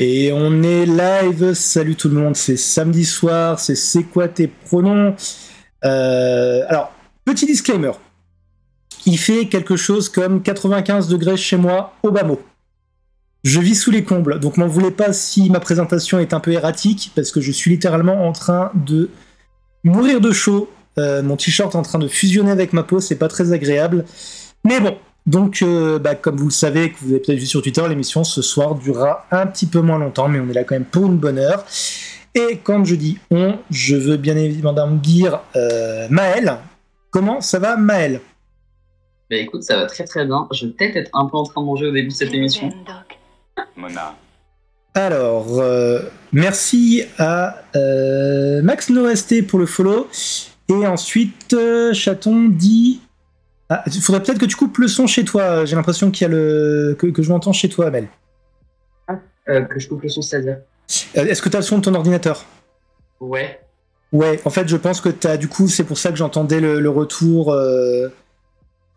Et on est live, salut tout le monde, c'est samedi soir, c'est quoi tes pronoms Alors, petit disclaimer, il fait quelque chose comme 95 degrés chez moi au bas mot. Je vis sous les combles, donc m'en voulez pas si ma présentation est un peu erratique, parce que je suis littéralement en train de mourir de chaud, mon t-shirt est en train de fusionner avec ma peau, c'est pas très agréable, mais bon. Donc, comme vous le savez, que vous avez peut-être vu sur Twitter, l'émission ce soir durera un petit peu moins longtemps, mais on est là quand même pour une bonne heure. Et quand je dis on, je veux bien évidemment dire Maël. Comment ça va, Maël? Bah écoute, ça va très très bien. Je vais peut-être être un peu en train de manger au début de cette émission. Mona. Alors, merci à Max NoST pour le follow. Et ensuite, Chaton dit... Ah, il faudrait peut-être que tu coupes le son chez toi. J'ai l'impression qu'il y a que je m'entends chez toi, Amel. Que je coupe le son, c'est-à-dire Est-ce que tu as le son de ton ordinateur? Ouais. Ouais, en fait, je pense que t'as... Du coup, c'est pour ça que j'entendais le retour... Ah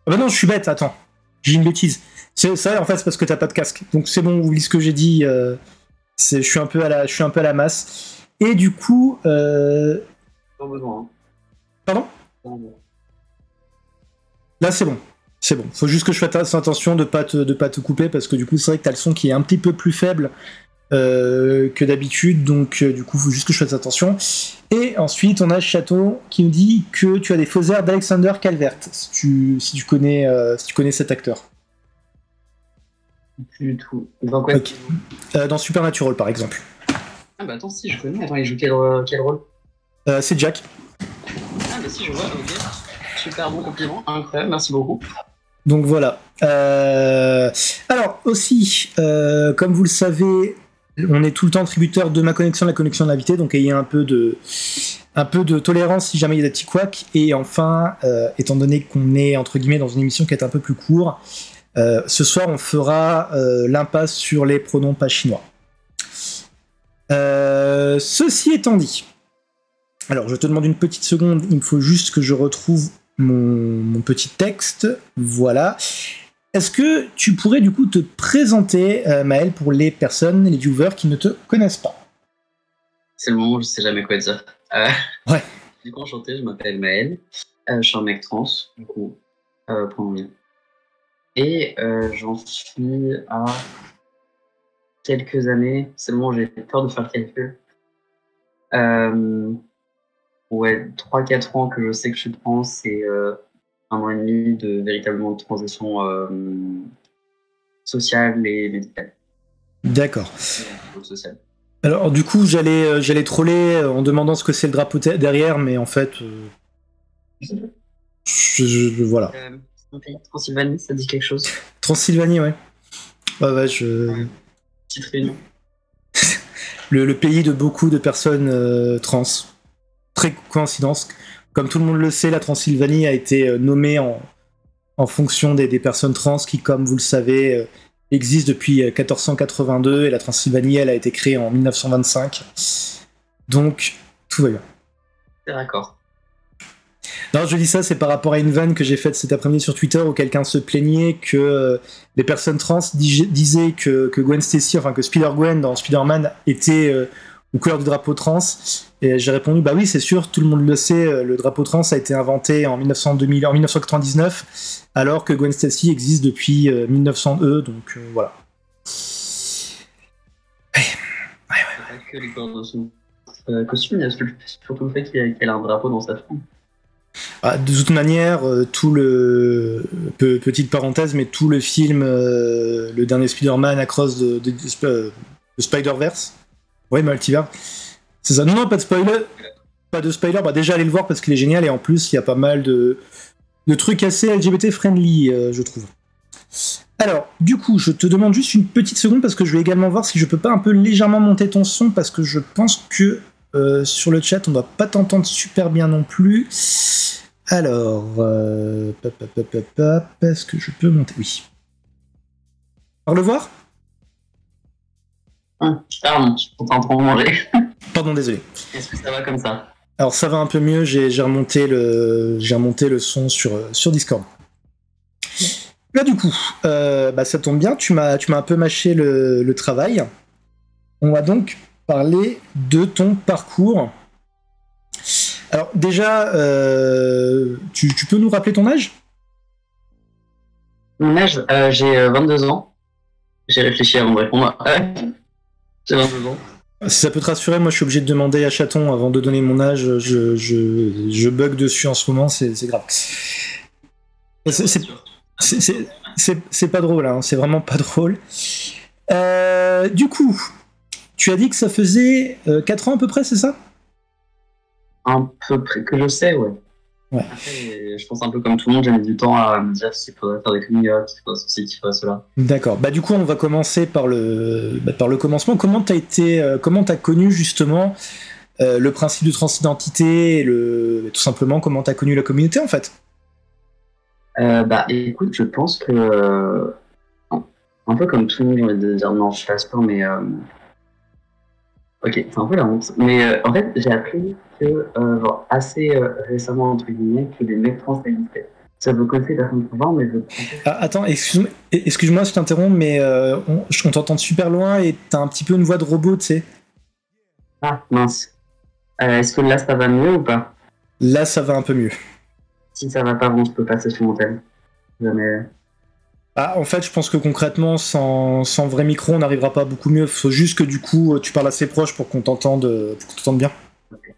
bah non, je suis bête, attends. J'ai une bêtise. C'est ça, en fait, c'est parce que t'as pas de casque. Donc c'est bon, oublie ce que j'ai dit. Je suis un peu à la masse. Et du coup... Pas besoin. Hein. Pardon? Bon. Là, c'est bon. C'est bon. Faut juste que je fasse attention de pas te couper, parce que du coup, c'est vrai que t'as le son qui est un petit peu plus faible que d'habitude, donc du coup, faut juste que je fasse attention. Et ensuite, on a Chaton qui nous dit que tu as des faux airs d'Alexander Calvert, si tu connais cet acteur. Plus du tout. Dans quoi? Okay. Dans Supernatural, par exemple. Ah bah attends, si, je connais. Attends, il joue quel rôle? C'est Jack. Ah bah si, je vois, ok. Super bon compliment, incroyable, merci beaucoup. Donc voilà. Alors aussi, comme vous le savez, on est tout le temps tributaire de ma connexion, la connexion de l'invité, donc ayez un peu de tolérance si jamais il y a des petits couacs. Et enfin, étant donné qu'on est entre guillemets dans une émission qui est un peu plus courte, ce soir on fera l'impasse sur les pronoms pas chinois. Ceci étant dit, alors je te demande une petite seconde, il me faut juste que je retrouve mon petit texte, voilà. Est-ce que tu pourrais du coup te présenter, Maël, pour les personnes, les viewers qui ne te connaissent pas? C'est le moment où je sais jamais quoi dire. Ouais. Du coup, enchanté, je m'appelle Maël, je suis un mec trans, du coup, pronom. Et j'en suis à quelques années, c'est le moment où j'ai peur de faire le calcul. Ouais, 3-4 ans que je sais que je suis trans et 1 an et demi de véritablement de transition sociale et médicale. D'accord. Sociale. Alors du coup, j'allais troller en demandant ce que c'est le drapeau derrière, mais en fait, voilà. C'est un pays, Transylvanie, ça dit quelque chose? Transylvanie, ouais. Ouais, Petite réunion. le pays de beaucoup de personnes trans. Très coïncidence. Comme tout le monde le sait, la Transylvanie a été nommée en fonction des personnes trans qui, comme vous le savez, existent depuis 1482, et la Transylvanie, elle a été créée en 1925. Donc, tout va bien. D'accord. Non, je dis ça, c'est par rapport à une vanne que j'ai faite cet après-midi sur Twitter où quelqu'un se plaignait que les personnes trans disaient que Gwen Stacy, enfin que Spider-Gwen dans Spider-Man était aux couleurs du drapeau trans. Et j'ai répondu, bah oui, c'est sûr, tout le monde le sait, le drapeau trans a été inventé en 1999, alors que Gwen Stacy existe depuis 1902, donc voilà. Ouais. Pas que les couleurs de son costume, il y a surtout le fait qu'elle a un drapeau dans sa forme. Ah, de toute manière, petite parenthèse, mais tout le film, le dernier Spider-Man Across de Spider-Verse, ouais, Multiverse, c'est ça. Non, pas de spoiler, pas de spoiler. Bah déjà allez le voir parce qu'il est génial, et en plus il y a pas mal de trucs assez LGBT friendly, je trouve. Alors, du coup, je te demande juste une petite seconde parce que je vais également voir si je peux pas un peu légèrement monter ton son, parce que je pense que sur le chat on doit pas t'entendre super bien non plus. Alors, est-ce que je peux monter? Oui. Par le voir? Pardon, je suis en train de manger. Pardon, désolé. Est-ce que ça va comme ça? Alors ça va un peu mieux, j'ai remonté le son sur Discord. Là du coup, ça tombe bien, tu m'as un peu mâché le travail. on va donc parler de ton parcours. Alors déjà, tu peux nous rappeler ton âge? Mon âge, j'ai 22 ans. J'ai réfléchi avant de répondre. J'ai 22 ans. Si ça peut te rassurer, moi je suis obligé de demander à Chaton avant de donner mon âge. Je bug dessus en ce moment, c'est grave. C'est pas drôle, hein, c'est vraiment pas drôle. Du coup, tu as dit que ça faisait 4 ans à peu près, c'est ça? Un peu près que je sais, ouais. Ouais. Après, je pense un peu comme tout le monde, j'ai mis du temps à me dire s'il faudrait faire des coming out, qu'il faudrait ceci, qu'il faudrait cela. D'accord. Bah du coup, on va commencer par le commencement. Comment t'as connu justement le principe de transidentité et tout simplement comment t'as connu la communauté en fait? Bah écoute, je pense que un peu comme tout le monde, j'ai envie de dire non, je passe pas, mais ok, c'est un peu la honte. Mais en fait, j'ai appris que genre assez récemment entre guillemets que les mecs trans existaient. Ça veut côté la fin de pouvoir, mais je pensais. Ah, attends, excuse-moi, je t'interromps, mais on t'entend super loin et t'as un petit peu une voix de robot, tu sais. Ah mince. Est-ce que là ça va mieux ou pas? Là, ça va un peu mieux. Si ça va pas, bon, je peux passer sur mon thème. Jamais. Ah, en fait, je pense que concrètement, sans vrai micro, on n'arrivera pas beaucoup mieux. Faut juste que du coup, tu parles assez proche pour qu'on t'entende bien. Okay.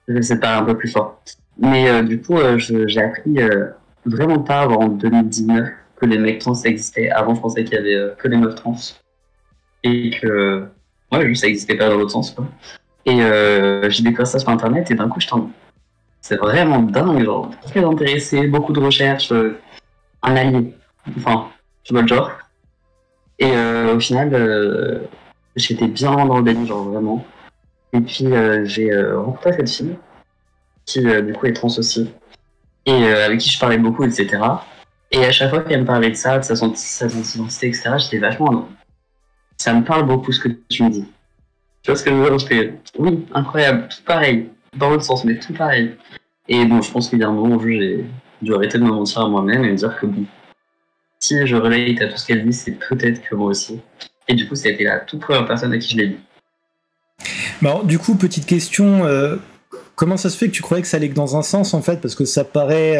Je vais essayer de parler un peu plus fort. Mais du coup, j'ai appris vraiment tard, en 2019, que les mecs trans existaient. Avant, je pensais qu'il y avait que les meufs trans. Et que, ouais, juste ça existait pas dans l'autre sens, quoi. Et j'ai découvert ça sur internet et d'un coup, c'est vraiment dingue, genre, très intéressé, beaucoup de recherches, un allié. Enfin, tu vois le genre. Et au final, j'étais bien dans le délire, genre vraiment. Et puis j'ai rencontré cette fille qui du coup est trans aussi et avec qui je parlais beaucoup, etc. Et à chaque fois qu'elle me parlait de ça, de sa identité, etc., j'étais vachement non. Ça me parle beaucoup ce que tu me dis. Tu vois ce que je veux dire? J'étais oui, incroyable, tout pareil, dans l'autre sens, mais tout pareil. Et bon, je pense qu'il y a un moment où j'ai dû arrêter de me mentir à moi-même et me dire que bon, si je relate à tout ce qu'elle dit, c'est peut-être que moi aussi. Et du coup, ça a été la toute première personne à qui je l'ai dit. Alors, du coup, petite question, comment ça se fait que tu croyais que ça allait que dans un sens, en fait? Parce que ça paraît,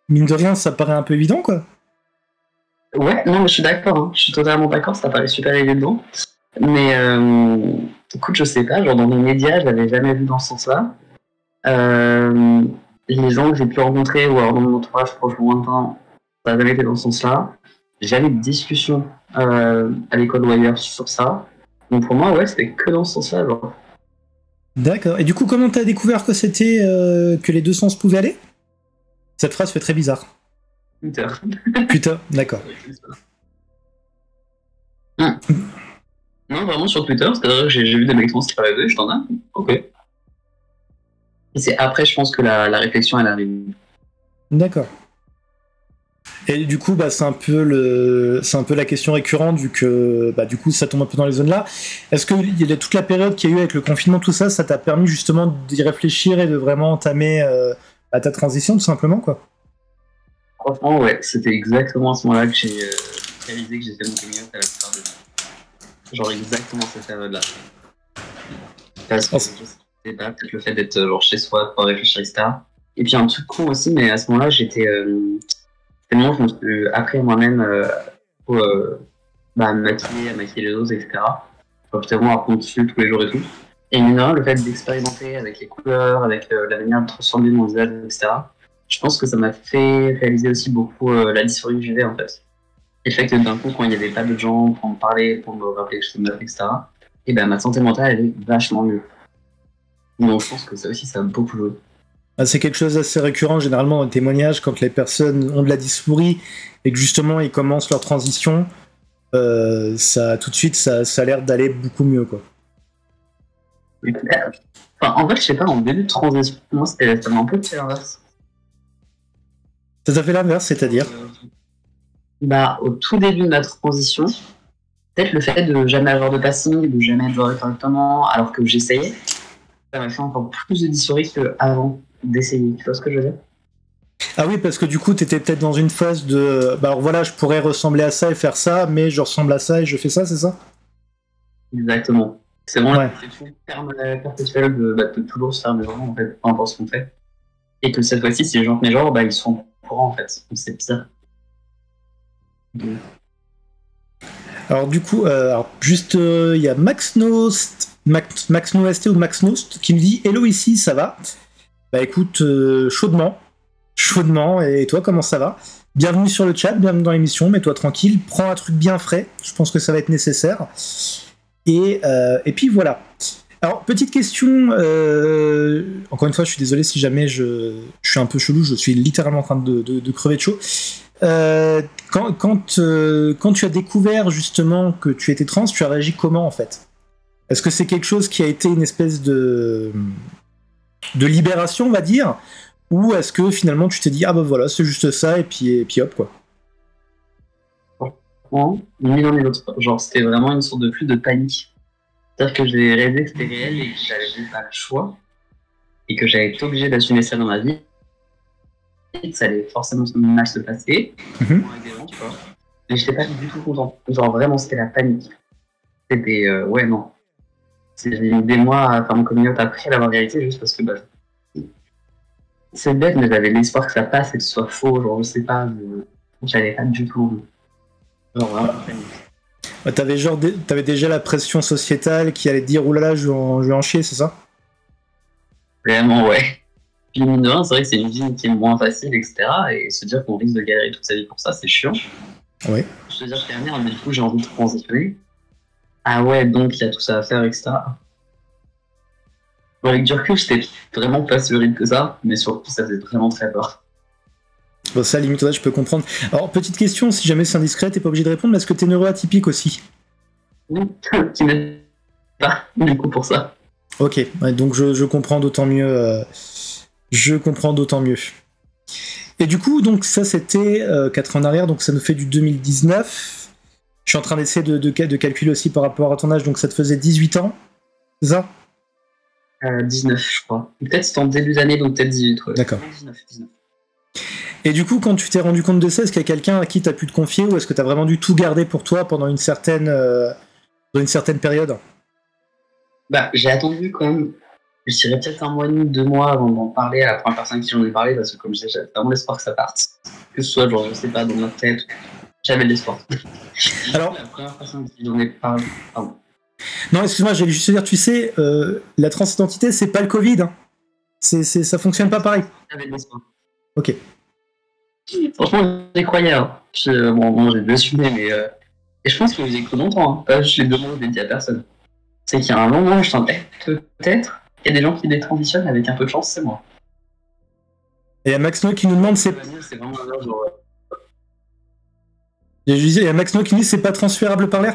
mine de rien, ça paraît un peu évident, quoi. Ouais, non, mais je suis d'accord, hein. Je suis totalement d'accord, ça paraît super évident. Mais écoute, je sais pas, genre dans les médias, je l'avais jamais vu dans ce sens-là. Les gens que j'ai pu rencontrer, ou alors dans mon entourage proche lointain, ça n'a jamais été dans ce sens-là. J'ai jamais eu de discussion à l'école ou ailleurs sur ça. Donc pour moi, ouais, c'était que dans ce sens-là, genre. D'accord. Et du coup, comment t'as découvert que c'était que les deux sens pouvaient aller? Cette phrase fait très bizarre. Twitter. Putain, d'accord. Non, vraiment sur Twitter, c'est-à-dire que j'ai vu des mecs trans qui parlaient d'eux, je t'en ai. Ok. Et c'est après, je pense que la réflexion, elle arrive. D'accord. Et du coup, bah, c'est un peu la question récurrente, vu que bah, du coup, ça tombe un peu dans les zones là. Est-ce que toute la période qu'il y a eu avec le confinement, tout ça, ça t'a permis justement d'y réfléchir et de vraiment entamer à ta transition, tout simplement, quoi? Franchement, ouais, c'était exactement à ce moment-là que j'ai réalisé que j'étais mon coming out à la plupart des gens. Genre exactement cette période-là. Parce que je sais pas, peut-être le fait d'être genre chez soi, de pouvoir réfléchir, etc. Et puis un truc con aussi, mais à ce moment-là, j'étais tellement je me suis appris moi-même pour à maquiller les autres, etc. Genre, j'étais vraiment à fond dessus tous les jours et tout. Et mine de rien, le fait d'expérimenter avec les couleurs, avec la manière de transformer mon visage, etc. Je pense que ça m'a fait réaliser aussi beaucoup la dysphorie que je vivais en fait. Et le fait que d'un coup, quand il n'y avait pas de gens pour me parler, pour me rappeler que je suis meuf, etc., et ben ma santé mentale elle est vachement mieux. Donc je pense que ça aussi, ça a beaucoup joué. C'est quelque chose d'assez récurrent généralement dans les témoignages quand les personnes ont de la dysphorie et que justement ils commencent leur transition, ça tout de suite ça a l'air d'aller beaucoup mieux, quoi. Enfin, en fait, je sais pas, en début de transition, moi ça m'a un peu fait l'inverse. Ça t'a fait l'inverse, c'est-à-dire Bah, au tout début de ma transition, peut-être le fait de jamais avoir de passing, de jamais être joué correctement, alors que j'essayais, ça m'a fait encore plus de dysphorie qu'avant d'essayer. Tu vois ce que je veux dire? Ah oui, parce que du coup, t'étais peut-être dans une phase de... Bah alors voilà, je pourrais ressembler à ça et faire ça, mais je ressemble à ça et je fais ça, c'est ça? Exactement. C'est vraiment Ouais. l'exception perpétuelle de toujours se faire des gens, en fait, peu importe ce qu'on fait. Et que cette fois-ci, si les gens tenaient genre, ils sont au courant, en fait. Donc c'est bizarre. Donc, Alors du coup, alors, juste, il y a Max Noest ou Max Nost qui me dit Hello ici, ça va? Bah écoute, chaudement, chaudement. Et toi, comment ça va? Bienvenue sur le chat, bienvenue dans l'émission. Mets-toi tranquille, prends un truc bien frais. Je pense que ça va être nécessaire. Et puis voilà. Alors, petite question. Encore une fois, je suis désolé si jamais je suis un peu chelou. Je suis littéralement en train de crever de chaud. Quand tu as découvert justement que tu étais trans, tu as réagi comment en fait? Est-ce que c'est quelque chose qui a été une espèce de libération, on va dire, ou est-ce que finalement tu t'es dit ah bah voilà c'est juste ça et puis hop quoi? franchement, ni l'un ni l'autre. Genre, c'était vraiment une sorte de flux de panique. C'est-à-dire que j'ai réalisé que c'était réel et que j'avais pas le choix. Et que j'allais être obligé d'assumer ça dans ma vie. Et que ça allait forcément mal se passer. Mhm. Avec des gens, tu vois. Mais j'étais pas du tout content. Genre, vraiment, c'était la panique. C'était, ouais, non. J'ai mis des mois à faire mon coming out après l'avoir réalisé juste parce que, bah, c'est bête, mais j'avais l'espoir que ça passe et que ce soit faux. Genre, je sais pas, j'avais pas du tout envie. Genre, vraiment, panique. Ouais, t'avais déjà la pression sociétale qui allait te dire oulala je vais en chier, c'est ça? Vraiment, ouais. Puis, mine de rien, c'est vrai que c'est une vie qui est moins facile, etc. Et se dire qu'on risque de galérer toute sa vie pour ça, c'est chiant. Oui. Je te dire, merde, mais du coup, j'ai envie de transitionner. Ah ouais, donc il y a tout ça à faire, etc. Bon, avec du recul, j'étais vraiment pas si horrible que ça, mais surtout, ça faisait vraiment très peur. Bon, ça limite ouais, je peux comprendre. Alors petite question, si jamais c'est indiscret, t'es pas obligé de répondre, mais est-ce que t'es neuroatypique aussi? Oui, qui m'aide pas, du coup, pour ça. Ok, ouais, donc je comprends d'autant mieux. Je comprends d'autant mieux. Et du coup, donc ça c'était 4 ans en arrière, donc ça nous fait du 2019. Je suis en train d'essayer de calculer aussi par rapport à ton âge, donc ça te faisait 18 ans, c'est ça? 19, je crois. Peut-être c'était en début d'année, donc peut-être 18. Ouais. D'accord. 19. Et du coup, quand tu t'es rendu compte de ça, est-ce qu'il y a quelqu'un à qui t'as pu te confier ou est-ce que t'as vraiment dû tout garder pour toi pendant une certaine période? Bah, j'ai attendu quand même, je dirais peut-être un mois et demi, 2 mois avant d'en parler à la première personne qui j'en ai parlé, parce que comme je disais, j'avais vraiment l'espoir que ça parte. Que ce soit, genre, je sais pas, dans ma tête, j'avais de l'espoir. Alors, la première personne qui j'en ai parlé, pardon. non, excuse-moi, j'allais juste te dire, tu sais, la transidentité, c'est pas le Covid. Hein. Ça fonctionne pas pareil. J'avais de l'espoir. Ok. Franchement, j'y croyais. Hein. Bon, j'ai deux sujets, mais. Et je pense que j'ai cru longtemps. Hein. Pas juste les 2 mois, je l'ai dit à personne. C'est qu'il y a un moment où je sentais peut-être qu'il y a des gens qui détransitionnent avec un peu de chance, c'est moi. Et il y a Max No qui nous demande, C'est vraiment un genre. il y a Max No qui nous dit, c'est pas transférable par l'air.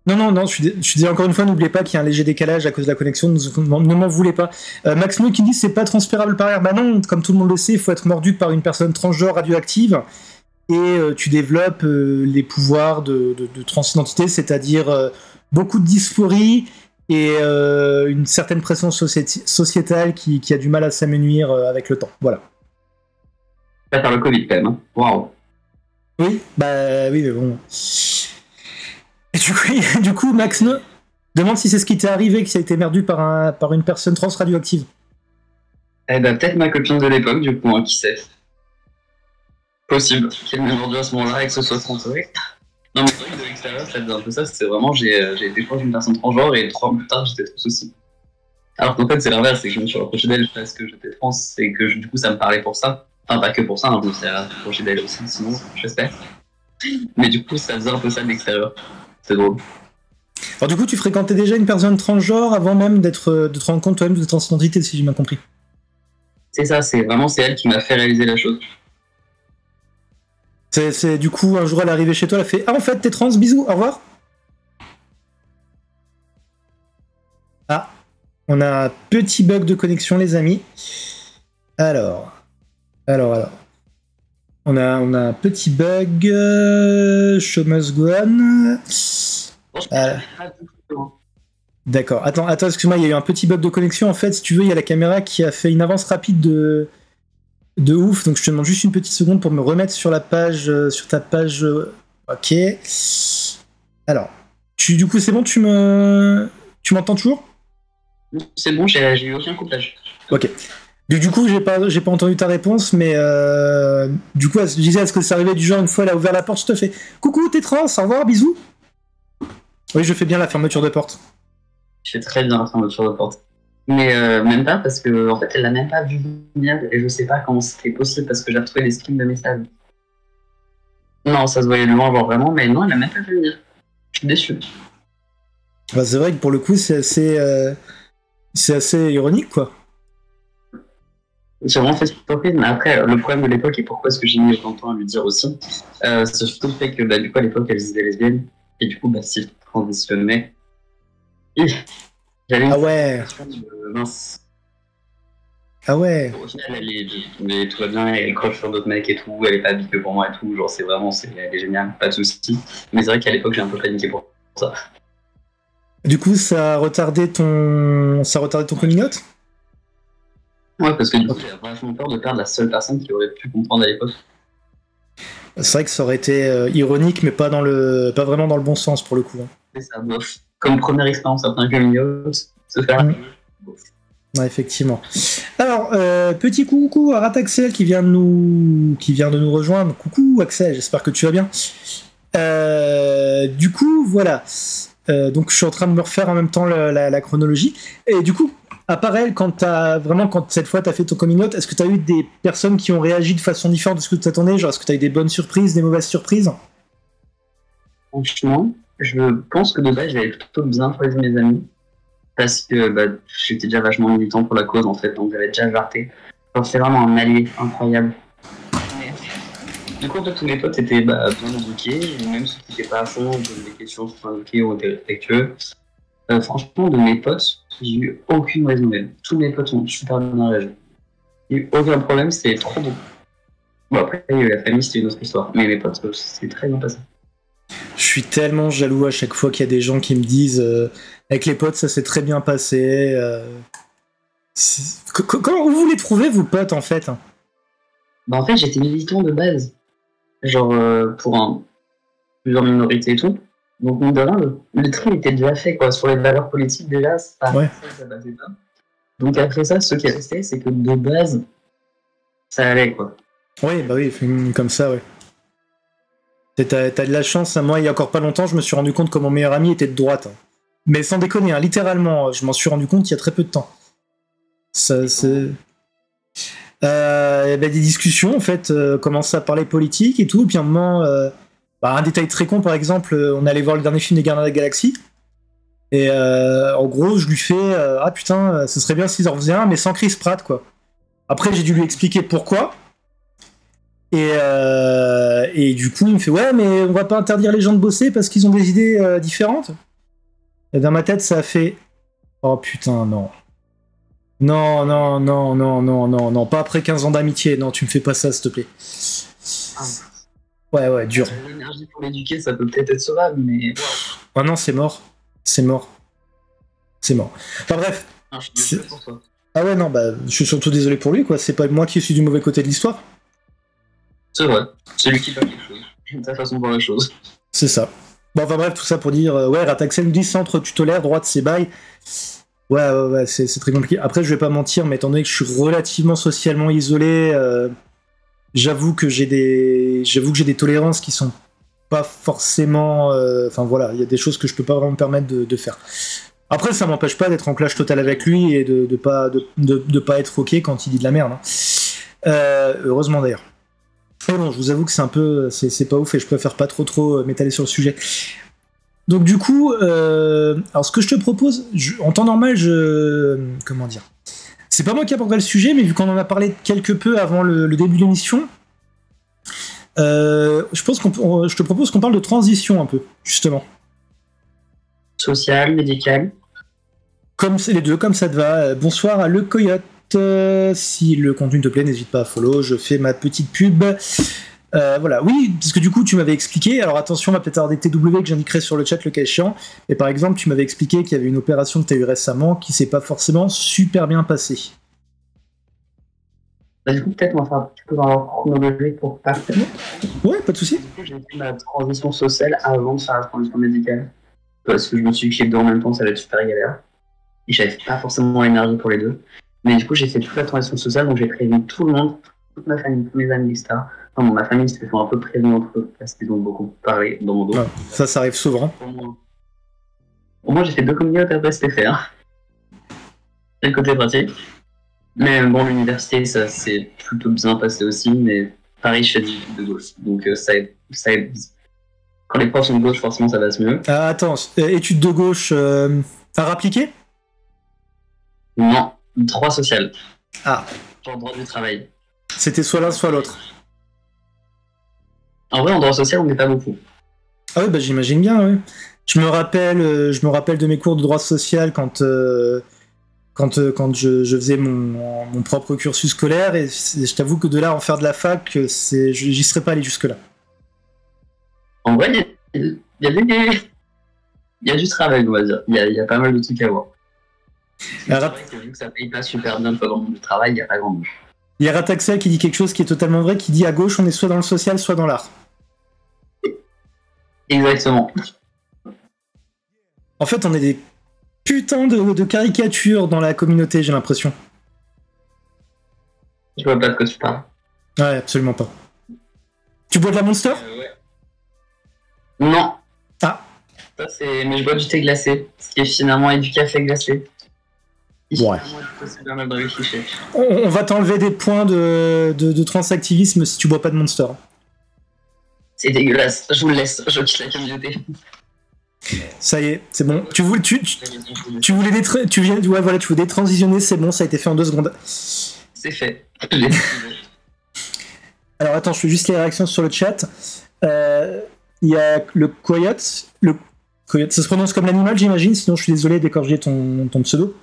Non, je dis encore une fois, n'oubliez pas qu'il y a un léger décalage à cause de la connexion, ne m'en voulez pas. Max No qui dit, c'est pas transférable par l'air. Bah non, comme tout le monde le sait, il faut être mordu par une personne transgenre radioactive. Et tu développes les pouvoirs de transidentité, c'est-à-dire beaucoup de dysphorie et une certaine pression sociétale qui a du mal à s'amenuire avec le temps. Voilà. Pas par le Covid quand même. Hein. Waouh. Oui, bah oui, mais bon. Et du coup, Max No demande si c'est ce qui t'est arrivé, que ça a été merdu par une personne trans radioactive. Eh ben, peut-être ma copine de l'époque, du coup, hein, qui sait. Possible qu'elle m'ait mordu à ce moment-là et que ce soit transféré. Non, mais c'est vrai que de l'extérieur, ça faisait un peu ça. C'était vraiment, j'ai été proche d'une personne transgenre et 3 ans plus tard, j'étais trans aussi. Alors qu'en fait, c'est l'inverse, c'est que je me suis rapproché d'elle parce que j'étais trans et que du coup, ça me parlait pour ça. Enfin, pas que pour ça, hein, je me suis rapproché d'elle aussi, sinon, j'espère. Mais du coup, ça faisait un peu ça de l'extérieur. C'est drôle. Alors du coup, tu fréquentais déjà une personne transgenre avant même de te rendre compte toi-même de ta transidentité, si j'ai bien compris. C'est ça, c'est elle qui m'a fait réaliser la chose. C'est du coup, un jour, elle est arrivée chez toi, elle a fait « Ah, en fait, t'es trans, bisous, au revoir !» Ah, on a un petit bug de connexion, les amis. Alors. On a un petit bug. Show must go on. D'accord. Attends, excuse-moi, il y a eu un petit bug de connexion. En fait, si tu veux, il y a la caméra qui a fait une avance rapide de ouf. Donc, je te demande juste une petite seconde pour me remettre sur la page, sur ta page. Ok. Alors, Du coup, c'est bon, tu m'entends toujours? C'est bon, j'ai eu aucun couplage. Ok. Du coup, j'ai pas entendu ta réponse, mais du coup, je disais, est-ce que ça arrivait du genre une fois elle a ouvert la porte, je te fais coucou, t'es trans, au revoir, bisous. Oui, je fais bien la fermeture de porte. Je fais très bien la fermeture de porte. Mais même pas, parce que en fait, elle l'a même pas vu venir, et je sais pas comment c'était possible, parce que j'ai retrouvé des streams de messages. Non, ça se voyait de loin, genre vraiment, mais non, elle l'a même pas vu venir. Je suis déçu. Bah, c'est vrai que pour le coup, c'est assez ironique, quoi. J'ai vraiment fait surprise, mais après, le problème de l'époque, et pourquoi est-ce que j'ai mis autant de temps à lui dire aussi, c'est surtout le fait que du coup, à l'époque, elle étaient lesbienne, et du coup, si je transitionnais, j'avais une sensation de mince. Ah ouais. Au final, mais tout va bien, elle croche sur d'autres mecs et tout, elle est pas habillée que pour moi et tout, genre elle est géniale, pas de soucis. Mais c'est vrai qu'à l'époque, j'ai un peu paniqué pour ça. Du coup, ça a retardé ton coming out? Ouais, parce que du coup, j'ai vachement peur de perdre la seule personne qui aurait pu comprendre à l'époque. C'est vrai que ça aurait été ironique, mais pas vraiment dans le bon sens pour le coup. C'est ça, bof. Comme première expérience après un coming out, se faire bof. Ouais, effectivement. Alors, petit coucou à Rataxel qui vient de nous rejoindre. Coucou Axel, j'espère que tu vas bien. Du coup, voilà. Donc, je suis en train de me refaire en même temps la chronologie. Et du coup, à part elle, quand cette fois t'as fait ton coming out, est-ce que t'as eu des personnes qui ont réagi de façon différente de ce que tu t'attendais? Genre, est-ce que t'as eu des bonnes surprises, des mauvaises surprises? Franchement, je pense que de base, j'avais plutôt bien choisi mes amis. Parce que j'étais déjà vachement militant pour la cause, en fait, donc j'avais déjà jarté. Genre, c'est vraiment un allié incroyable. Du coup, en fait, tous mes potes étaient bien éduqués, même ceux qui n'étaient pas à fond, des questions sur éduqués ont été respectueux. Franchement, de mes potes, j'ai eu aucune mauvaise nouvelle. Tous mes potes ont super bien réagi. Il n'y a eu aucun problème, c'était trop beau. Bon, après, il y a eu la famille, c'était une autre histoire. Mais mes potes, c'est très bien passé. Je suis tellement jaloux à chaque fois qu'il y a des gens qui me disent avec les potes, ça s'est très bien passé. Comment vous les trouvez, vos potes, en fait? En fait, j'étais militant de base. Genre, pour plusieurs minorités et tout. Donc, mine de rien, le tri était déjà fait, quoi. Sur les valeurs politiques, déjà, ça passait pas. Donc, après ça, ce qui est resté, c'est que de base, ça allait, quoi. Oui, bah oui, comme ça, ouais. T'as de la chance. Moi, il y a encore pas longtemps, je me suis rendu compte que mon meilleur ami était de droite. Mais sans déconner, littéralement, je m'en suis rendu compte il y a très peu de temps. Ça, c'est... Il y avait des discussions, en fait, commençaient à parler politique et tout, et puis à un moment... un détail très con, par exemple, on allait voir le dernier film des Gardiens de la Galaxie, et en gros, je lui fais ah putain, ce serait bien s'ils en faisaient un, mais sans Chris Pratt, quoi. Après, j'ai dû lui expliquer pourquoi, et du coup, il me fait ouais, mais on va pas interdire les gens de bosser parce qu'ils ont des idées différentes. Et dans ma tête, ça a fait oh putain, non. Non, pas après 15 ans d'amitié, non, tu me fais pas ça, s'il te plaît. Ouais, dur. L'énergie pour l'éduquer, ça peut peut-être être sauvable, mais... Ah non, c'est mort. C'est mort. Enfin bref. Ah, je suis désolé pour toi. Ah ouais, non, je suis surtout désolé pour lui, quoi. C'est pas moi qui suis du mauvais côté de l'histoire. C'est vrai. C'est lui qui fait quelque chose. J'aime ta façon de voir les choses. C'est ça. Bon, enfin bref, tout ça pour dire... ouais, Rataxel nous dit centre tutélaire, droite, c'est bail. Ouais, c'est très compliqué. Après, je vais pas mentir, mais étant donné que je suis relativement socialement isolé... J'avoue que j'ai des tolérances qui sont pas forcément... Enfin voilà, il y a des choses que je peux pas vraiment me permettre de faire. Après, ça m'empêche pas d'être en clash total avec lui et de pas être ok quand il dit de la merde. Hein. Heureusement d'ailleurs. Mais bon, je vous avoue que c'est un peu... C'est pas ouf et je préfère pas trop m'étaler sur le sujet. Donc du coup, alors ce que je te propose, en temps normal, comment dire ? C'est pas moi qui aborderai le sujet, mais vu qu'on en a parlé quelque peu avant le début de l'émission, je te propose qu'on parle de transition un peu, justement. Social, médical. Comme c'est les deux, comme ça te va. Bonsoir à Le Coyote. Si le contenu te plaît, n'hésite pas à follow. Je fais ma petite pub. Voilà, oui, parce que du coup, tu m'avais expliqué. Alors attention, on va peut-être avoir des TW que j'indiquerai sur le chat le cas échéant. Mais par exemple, tu m'avais expliqué qu'il y avait une opération que tu as eue récemment qui s'est pas forcément super bien passée. Du coup, peut-être on va faire un petit peu dans la chronologie pour partir. Ouais, pas de souci. Du coup, j'ai fait ma transition sociale avant de faire la transition médicale. parce que je me suis dit que les deux en même temps, ça allait être super galère. Et j'avais pas forcément l'énergie pour les deux. Mais du coup, j'ai fait toute la transition sociale, donc j'ai prévenu tout le monde, toute ma famille, tous mes amis, etc. Enfin, bon, ma famille s'était fait un peu prévenir entre eux, parce qu'ils ont beaucoup parlé dans mon dos. Ouais, ça arrive souvent. Au moins, j'ai fait 2 communautés, après c'était fait. Hein. C'est le côté pratique. Mais bon, l'université, ça s'est plutôt bien passé aussi, mais pareil, je fais de gauche. Donc ça aide. Quand les profs sont de gauche, forcément, ça passe mieux. Ah, attends, études de gauche, art appliqué? Non, droit social. Ah. Genre droit du travail. C'était soit l'un, soit l'autre. En vrai, en droit social, on n'est pas beaucoup. Ah oui, bah j'imagine bien, oui. Je me rappelle de mes cours de droit social quand je faisais mon propre cursus scolaire, et je t'avoue que de là à en faire de la fac, j'y serais pas allé jusque-là. En vrai, il y a du travail, on va dire. Il y a pas mal de trucs à voir. C'est vrai que vu que ça paye pas super bien dans le monde du travail, il n'y a pas grand-chose. Il y a Rataxel qui dit quelque chose qui est totalement vrai, qui dit à gauche, on est soit dans le social, soit dans l'art. Exactement. En fait, on est des putains de caricatures dans la communauté, j'ai l'impression. Je vois pas de quoi tu parles. Ouais, absolument pas. Tu bois de la Monster? Ouais. Non. Ah. Mais je bois du thé glacé, ce qui est finalement et du café glacé. Ouais. C'est pas mal dans les clichés. On va t'enlever des points de transactivisme si tu bois pas de Monster. C'est dégueulasse, je vous le laisse, je quitte la communauté. Ça y est, c'est bon. Tu voulais détransitionner, c'est bon, ça a été fait en 2 secondes. C'est fait. Alors attends, je fais juste les réactions sur le chat. Il y a le coyote, ça se prononce comme l'animal, j'imagine, sinon je suis désolé d'écorger ton pseudo.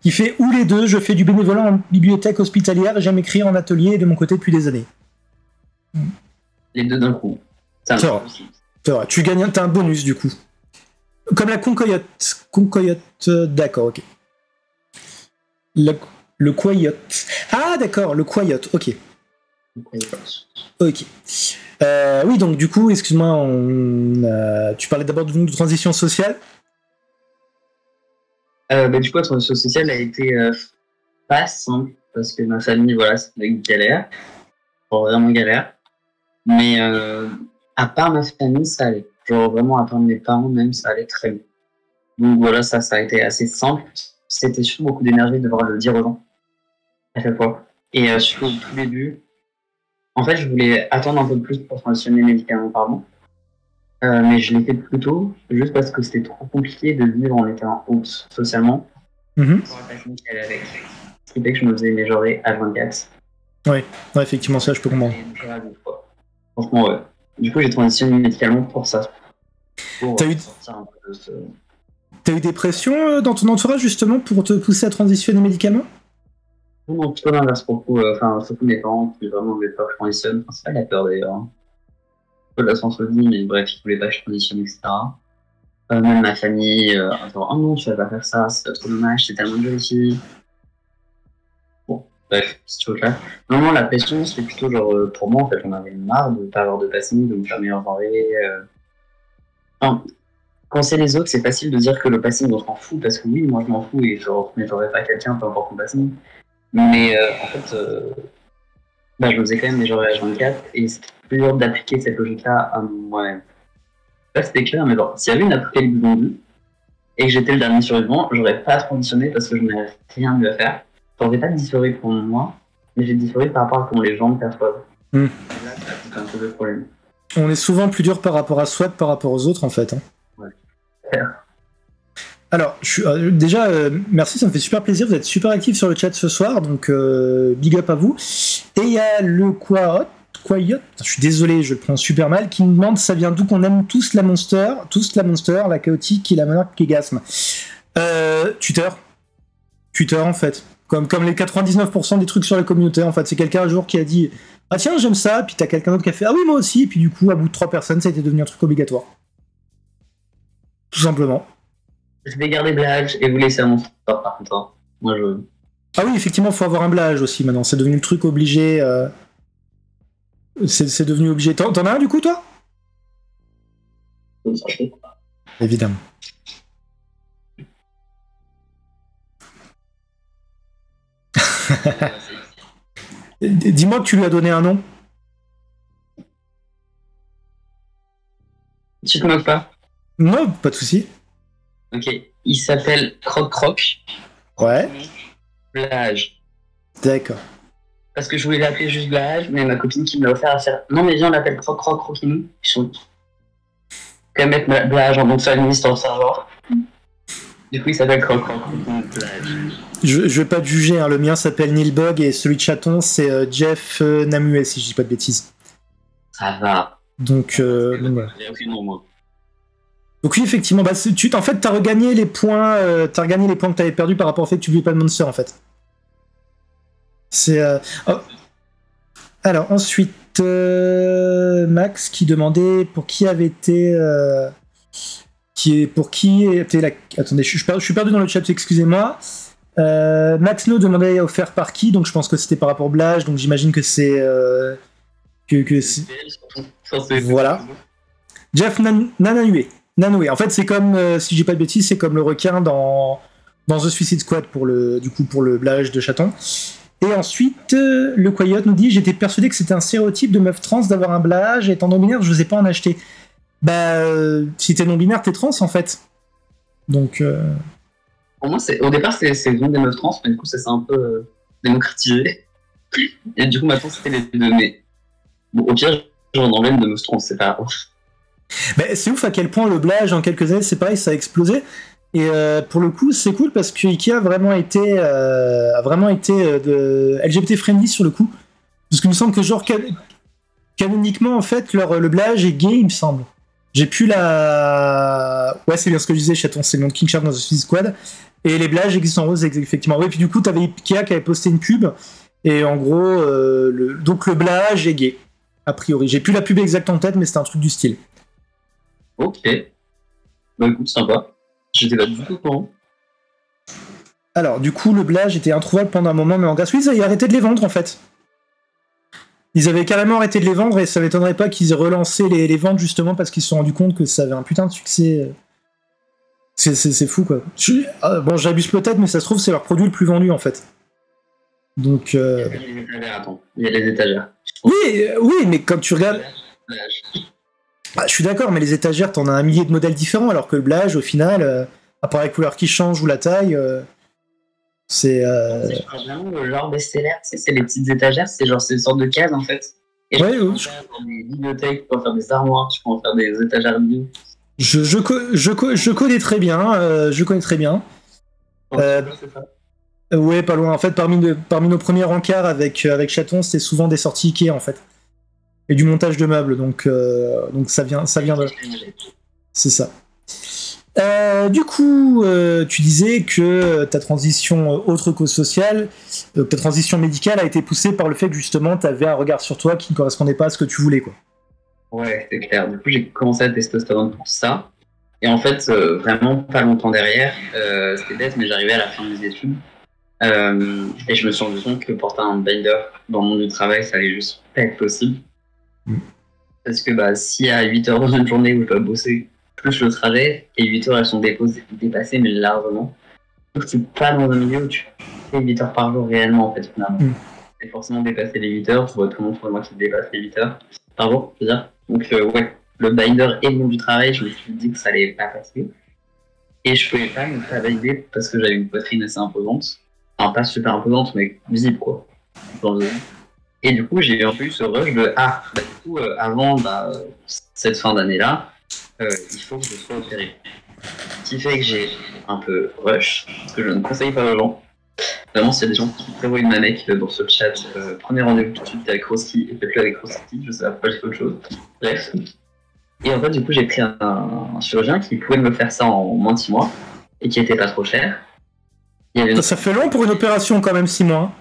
Qui fait ou les deux, je fais du bénévolat en bibliothèque hospitalière et j'aime écrire en atelier de mon côté depuis des années. Les deux d'un coup. C'est vrai. Tu gagnes, t'as un bonus du coup. Comme la concoyote. D'accord, ok. Le coyote. Ah d'accord, le coyote, ok. Ok. Oui, donc du coup, excuse-moi, tu parlais d'abord de transition sociale. Du coup, la transition sociale a été pas simple, parce que ma famille, voilà, c'était une galère. Vraiment galère. Mais à part ma famille, ça allait. Genre vraiment, à part mes parents, même, ça allait très bien. Donc voilà, ça a été assez simple. C'était surtout beaucoup d'énergie de devoir le dire aux gens à chaque fois. Et surtout au tout début, en fait, je voulais attendre un peu plus pour transitionner médicalement parlant. Mais je l'ai fait plus tôt, juste parce que c'était trop compliqué de vivre en étant haute socialement. Mm-hmm. Pour la personne qui allait avec. Ce qui fait que je me faisais méjorer à 24. Ouais, effectivement, ça, je peux comprendre. Franchement, ouais. Du coup, j'ai transitionné médicalement pour ça. T'as eu des pressions dans ton entourage, justement, pour te pousser à transitionner médicalement? Non, plutôt l'inverse pour le coup. Surtout mes parents qui vraiment voulaient pas que je transitionne. Enfin, c'est pas la peur d'ailleurs. Un peu de la sensophobie, mais bref, ils voulaient pas que je transitionne, etc. Même ma famille, genre, oh non, tu vas pas faire ça, c'est trop dommage, c'est tellement de jolies filles. Bon, bref, c'est toujours clair. Non, la pression, c'était plutôt genre, pour moi, en fait, j'en avais marre de pas avoir de passing, de me faire meilleur envoyer. Enfin, quand c'est les autres, c'est facile de dire que le passing, on s'en fout, parce que oui, moi je m'en fous et genre, mais j'aurais pas quelqu'un, peu importe mon passing. Mais en fait, je me faisais quand même méjorer à 24 et c'était plus dur d'appliquer cette logique-là à moi-même. Là, c'était clair, mais bon, s'il y avait une apocalypse zombie et que j'étais le dernier survivant, j'aurais pas transitionné parce que je n'avais rien mieux à faire. J'aurais pas de dysphorie pour moi, mais j'ai de dysphorie par rapport à comment les gens me perçoivent. Et là, c'est un peu le problème. On est souvent plus dur par rapport à soi que par rapport aux autres, en fait. Hein. Ouais. Alors, déjà, merci, ça me fait super plaisir. Vous êtes super actifs sur le chat ce soir, donc big up à vous. Et il y a le Quayote, je suis désolé, je le prends super mal, qui me demande ça vient d'où qu'on aime tous la Monster, la chaotique et la monarque Kégasme. Twitter en fait. Comme les 99% des trucs sur la communauté, en fait. C'est quelqu'un un jour qui a dit ah tiens, j'aime ça, puis t'as quelqu'un d'autre qui a fait ah oui, moi aussi, et puis du coup, à bout de 3 personnes, ça a été devenu un truc obligatoire. Tout simplement. Je vais garder Blage et vous laisser à mon sport par contre. Hein. Moi je. Ah oui, effectivement, il faut avoir un Blage aussi maintenant. C'est devenu le truc obligé. C'est devenu obligé. T'en as un du coup, toi? Évidemment. Dis-moi que tu lui as donné un nom. Tu te moques pas? Non, pas de souci. Ok. Il s'appelle Croc Croc. Ouais, Blage. d'accord. Parce que je voulais l'appeler juste Blage, mais ma copine qui me l'a offert a fait non, mais viens, on l'appelle Croc Croc Croquinou. Ils sont. Quand même mettre Blage en bon de famille, histoire de savoir. Du coup, il s'appelle Croc Croc Croquinou Blage. Je vais pas te juger, hein. Le mien s'appelle Nilbog et celui de Chaton c'est Jeff Namue, si je dis pas de bêtises. Ça va. Donc voilà. J'ai aucun nom, moi. Donc oui, effectivement, bah, en fait, t'as regagné les points, t'as regagné les points que t'avais perdus par rapport au fait que tu voulais pas de Monster, en fait. C'est oh. Alors ensuite, Max qui demandait pour qui avait été, pour qui était la. Attendez, je suis perdu dans le chat, excusez-moi. Max No demandait offert par qui, donc je pense que c'était par rapport au Blage, donc j'imagine que c'est que c'est... Voilà. Jeff Nananue. En fait, c'est comme, si je dis pas de bêtises, c'est comme le requin dans The Suicide Squad pour le Blage de Chaton. Et ensuite, le Coyote nous dit: j'étais persuadé que c'était un stéréotype de meuf trans d'avoir un Blage, et étant non-binaire, je n'osais pas en acheter. Bah, si t'es non-binaire, t'es trans en fait. Donc. Pour moi, au départ, c'est le nom des meufs trans, mais du coup, ça s'est un peu démocratisé. Et du coup, maintenant, c'était les deux. Mais bon, au pire, j'en enlève de meufs trans, c'est pas ouf. Mais c'est ouf à quel point le Blage, en quelques années, c'est pareil, ça a explosé. Et pour le coup, c'est cool parce que Ikea a vraiment été de LGBT friendly sur le coup. Parce qu'il me semble que, genre, canoniquement, en fait, le Blage est gay, il me semble. J'ai pu la. Ouais, c'est bien ce que je disais, Chaton, c'est le nom de King Shark dans The Suicide Squad. Et les Blages existent en rose, effectivement. Oui, puis du coup, t'avais Ikea qui avait posté une pub. Et en gros, donc le Blage est gay, a priori. J'ai plus la pub exacte en tête, mais c'était un truc du style. Ok. Bah écoute, sympa. J'étais pas du tout au courant. Alors, du coup, le Blage était introuvable pendant un moment, mais en grâce, oui, ils avaient arrêté de les vendre, en fait. Ils avaient carrément arrêté de les vendre, et ça m'étonnerait pas qu'ils aient relancé les ventes, justement, parce qu'ils se sont rendus compte que ça avait un putain de succès. C'est fou, quoi. Bon, j'abuse peut-être, mais ça se trouve, c'est leur produit le plus vendu, en fait. Donc... Il y a les étagères, attends. Il y a les étagères. Oui, mais quand tu regardes... Bah, je suis d'accord, mais les étagères, t'en as un millier de modèles différents, alors que le Blage, au final, à part la couleur qui change ou la taille, c'est... C'est vraiment le genre best-seller, tu sais, c'est les petites étagères, c'est genre c'est une sorte de case, en fait. Et ouais, tu peux en faire des bibliothèques, tu peux en faire des armoires, tu peux en faire des étagères bio. Je connais très bien, je connais très bien. C'est ça. Ouais, pas loin. En fait, parmi nos premiers rencarts avec Chaton, c'était souvent des sorties Ikea, en fait. Et du montage de meubles, donc ça vient de... C'est ça. Du coup, tu disais que ta transition autre cause sociale, ta transition médicale a été poussée par le fait que justement tu avais un regard sur toi qui ne correspondait pas à ce que tu voulais, quoi. Ouais, c'est clair. Du coup, j'ai commencé à testostérone pour ça. Et en fait, vraiment pas longtemps derrière, c'était bête, mais j'arrivais à la fin de mes études. Et je me suis rendu compte que porter un binder dans le monde du travail, ça allait juste pas être possible. Parce que bah, s'il y a 8 heures dans une journée où je dois bosser, plus le trajet, et 8 heures elles sont dépassées, mais largement. Donc je suis pas dans un milieu où tu fais 8 heures par jour réellement, en fait, finalement. C'est forcément dépasser les 8 heures, je vois tout le monde pour moi qui dépasse les 8 heures par jour, je veux dire. Donc ouais, le binder et le monde du travail, je me suis dit que ça allait pas passer. Et je pouvais pas me faire valider parce que j'avais une poitrine assez imposante. Enfin, pas super imposante, mais visible, quoi. Et du coup, j'ai un peu eu ce rush de du coup, avant cette fin d'année-là, il faut que je sois opéré. Ce qui fait que j'ai un peu rush, ce que je ne conseille pas aux gens. Vraiment, s'il y a des gens qui prévoient une manec dans ce chat, prenez rendez-vous tout de suite avec Roski et faites-le avec Roski, je sais pas pourquoi j'ai fait autre chose. Bref. Et en fait, du coup, j'ai pris un chirurgien qui pouvait me faire ça en moins de 6 mois et qui était pas trop cher. Ça fait long pour une opération, quand même, 6 mois.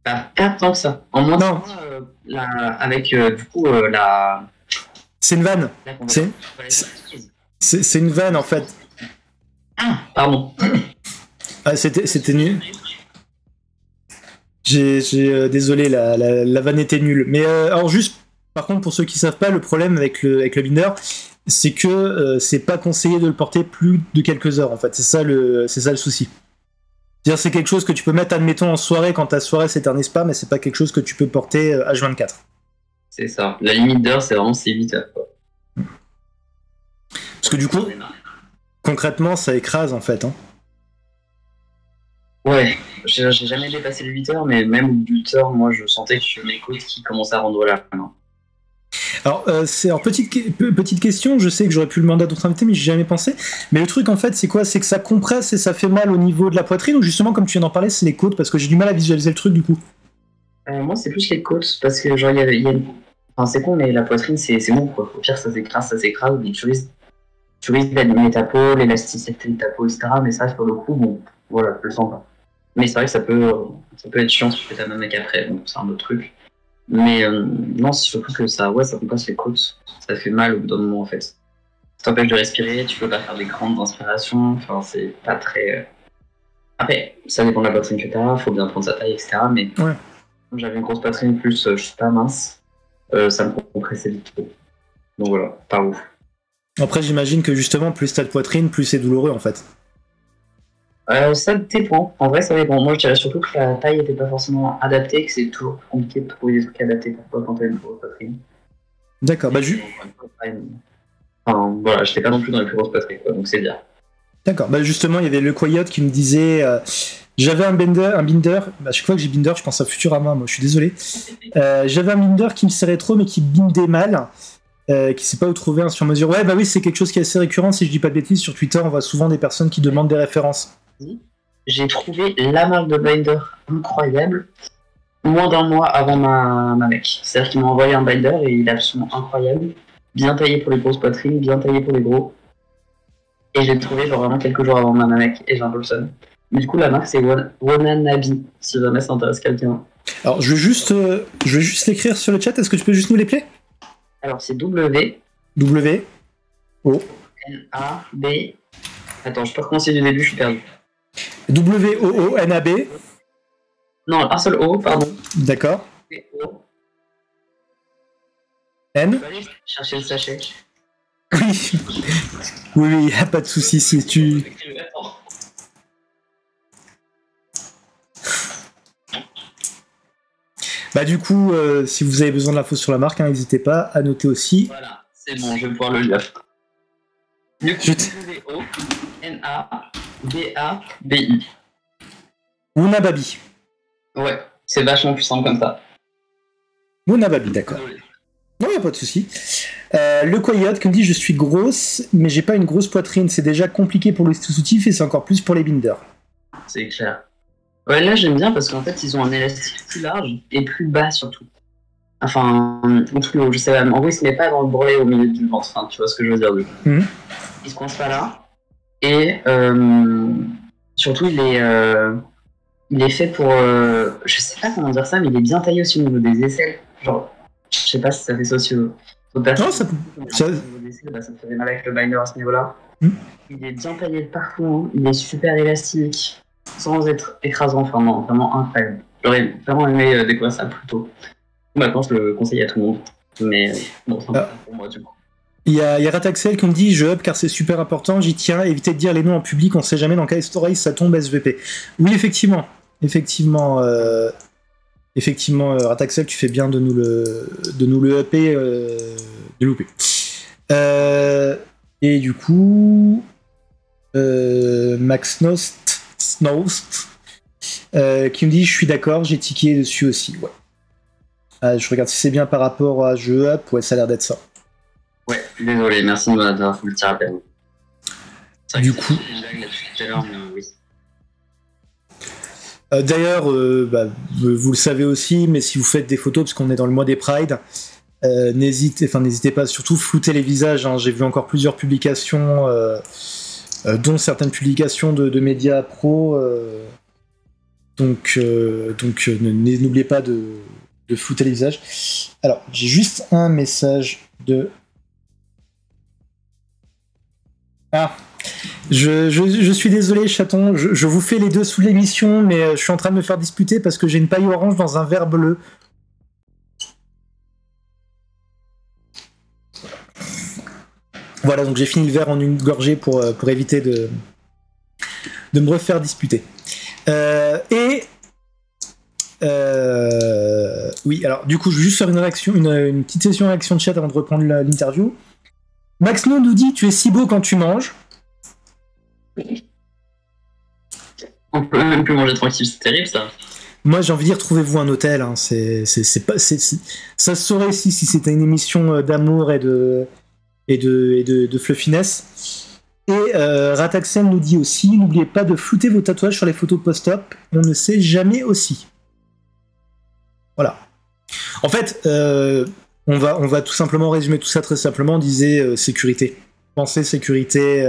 Pas tant que ça. En moins de 6 mois, avec du coup la. C'est une vanne. C'est une vanne, en fait. Ah, pardon. Ah, c'était nul. Désolé, la vanne était nulle. Mais alors juste, par contre, pour ceux qui savent pas, le problème avec le binder, c'est que c'est pas conseillé de le porter plus de quelques heures, en fait. C'est ça le souci. C'est-à-dire c'est quelque chose que tu peux mettre, admettons, en soirée quand ta soirée s'éternise pas, mais c'est pas quelque chose que tu peux porter H24. C'est ça. La limite d'heure, c'est vraiment 8 heures, quoi. Parce que du coup, concrètement, ça écrase en fait. Hein. Ouais, j'ai jamais dépassé les 8 heures, mais même au bout de 8 heures, moi je sentais que mes côtes qui commençaient à rendre la main. Alors, petite question, je sais que j'aurais pu le demander à d'autres invités, mais j'ai jamais pensé. Mais le truc en fait, c'est quoi? C'est que ça compresse et ça fait mal au niveau de la poitrine, ou justement, comme tu viens d'en parler, c'est les côtes, parce que j'ai du mal à visualiser le truc du coup. Moi c'est plus les côtes, parce que genre il y a une... Enfin c'est con, mais la poitrine c'est bon quoi. Au pire ça s'écrase, mais tu risques d'abîmer ta peau, l'élasticité de ta peau, etc. Mais ça sur le coup, bon, voilà, je le sens pas. Mais c'est vrai que ça peut être chiant si tu fais ta mamac après, donc c'est un autre truc. Mais non, c'est surtout que ça compresse les côtes, ça fait mal au bout d'un moment en fait. Ça t'empêche de respirer, tu peux pas faire des grandes inspirations, enfin c'est pas très... Après, ça dépend de la poitrine que t'as, faut bien prendre sa taille, etc. Mais ouais. Comme j'avais une grosse poitrine plus, je suis pas mince, ça me compressait vite trop. Donc voilà, pas ouf. Après, j'imagine que justement, plus t'as de poitrine, plus c'est douloureux en fait. Ça dépend. En vrai, ça dépend. Moi, je dirais surtout que la taille n'était pas forcément adaptée, que c'est toujours compliqué de trouver des trucs adaptés pour toi quand t'as une grosse poitrine. D'accord, bah Enfin, voilà, j'étais pas non plus dans les plus grosses poitrines, quoi, donc c'est bien. D'accord, bah justement, il y avait le Coyote qui me disait j'avais un binder, à chaque fois que j'ai binder, je pense à Futurama, moi je suis désolé. J'avais un binder qui me serrait trop, mais qui bindait mal. Qui sait pas où trouver un sur mesure. Ouais, bah oui, c'est quelque chose qui est assez récurrent, si je dis pas de bêtises. Sur Twitter, on voit souvent des personnes qui demandent des références. J'ai trouvé la marque de binder incroyable moins d'un mois avant ma mec. C'est-à-dire qu'il m'a envoyé un binder et il est absolument incroyable. Bien taillé pour les grosses poitrines, bien taillé pour les gros. Et je l'ai trouvé genre vraiment quelques jours avant ma mec et j'ai un peu le seum. Mais du coup, la marque c'est Wananabe, si jamais ça intéresse quelqu'un. Alors, je vais juste l'écrire sur le chat. Est-ce que tu peux juste nous l'épeler? Alors, c'est W. W. O. N-A-B. Attends, je peux recommencer du début, je suis perdu. W-O-O-N-A-B. Non, un seul O, pardon. D'accord. O. N. Je vais aller chercher le sachet. Oui. Oui, y a pas de souci si tu. Bah du coup, si vous avez besoin de l'info sur la marque, n'hésitez pas à noter aussi. Voilà, c'est bon, je vais pouvoir le lire. Du coup, W-O-N-A-B-A-B-I. Wunababi. Ouais, c'est vachement plus simple comme ça. Wunababi, d'accord. Non, y a pas de souci. Le Coyote qui me dit je suis grosse, mais j'ai pas une grosse poitrine. C'est déjà compliqué pour le soutif et c'est encore plus pour les binders. C'est clair. Ouais, là j'aime bien parce qu'en fait ils ont un élastique plus large et plus bas surtout. Enfin, plus haut, je sais pas. En gros, il se met pas dans le bourrelet au milieu du ventre. Enfin, tu vois ce que je veux dire. Il se coince pas là. Et surtout, il est fait pour. Je sais pas comment dire ça, mais il est bien taillé aussi au niveau des aisselles. Genre, je sais pas si ça fait socio. Non, ça peut. Ça me faisait mal avec le binder à ce niveau-là. Il est bien taillé de partout. Hein. Il est super élastique. Sans être écrasant, enfin non, vraiment incroyable. J'aurais vraiment aimé découvrir ça plus tôt. Maintenant, je le conseille à tout le monde. Mais bon, c'est pas pour moi du coup. Il y a Rataxel qui me dit je up car c'est super important, j'y tiens, évitez de dire les noms en public, on sait jamais dans quelle story ça tombe SVP. Oui, effectivement, Rataxel, tu fais bien de nous le upper, de louper. Et du coup, Max Snost qui me dit je suis d'accord, j'ai tiqué dessus aussi. Ouais. Je regarde si c'est bien par rapport à je up, ouais, ça a l'air d'être ça. Ouais, désolé, merci de m'avoir fait le petit rappel. Du coup. D'ailleurs, vous le savez aussi, mais si vous faites des photos, parce qu'on est dans le mois des Pride, n'hésitez pas, surtout floutez les visages. Hein. J'ai vu encore plusieurs publications, dont certaines publications de médias pro. Donc n'oubliez pas de flouter les visages. Alors, j'ai juste un message de... Ah, je suis désolé, chaton, je vous fais les deux sous l'émission, mais je suis en train de me faire disputer parce que j'ai une paille orange dans un verre bleu. Voilà, donc j'ai fini le verre en une gorgée pour éviter de me refaire disputer. Et oui, alors du coup, je vais juste faire une réaction, une petite session réaction de chat avant de reprendre l'interview. Max No nous dit: tu es si beau quand tu manges. On peut même plus manger tranquille, c'est terrible ça. Moi, j'ai envie de dire, trouvez-vous un hôtel. Hein. Ça se saurait si c'était une émission d'amour et de fluffiness. Et Rataxen nous dit aussi: n'oubliez pas de flouter vos tatouages sur les photos post-op. On ne sait jamais aussi. Voilà. En fait, on va tout simplement résumer tout ça très simplement. On disait sécurité. Pensez sécurité.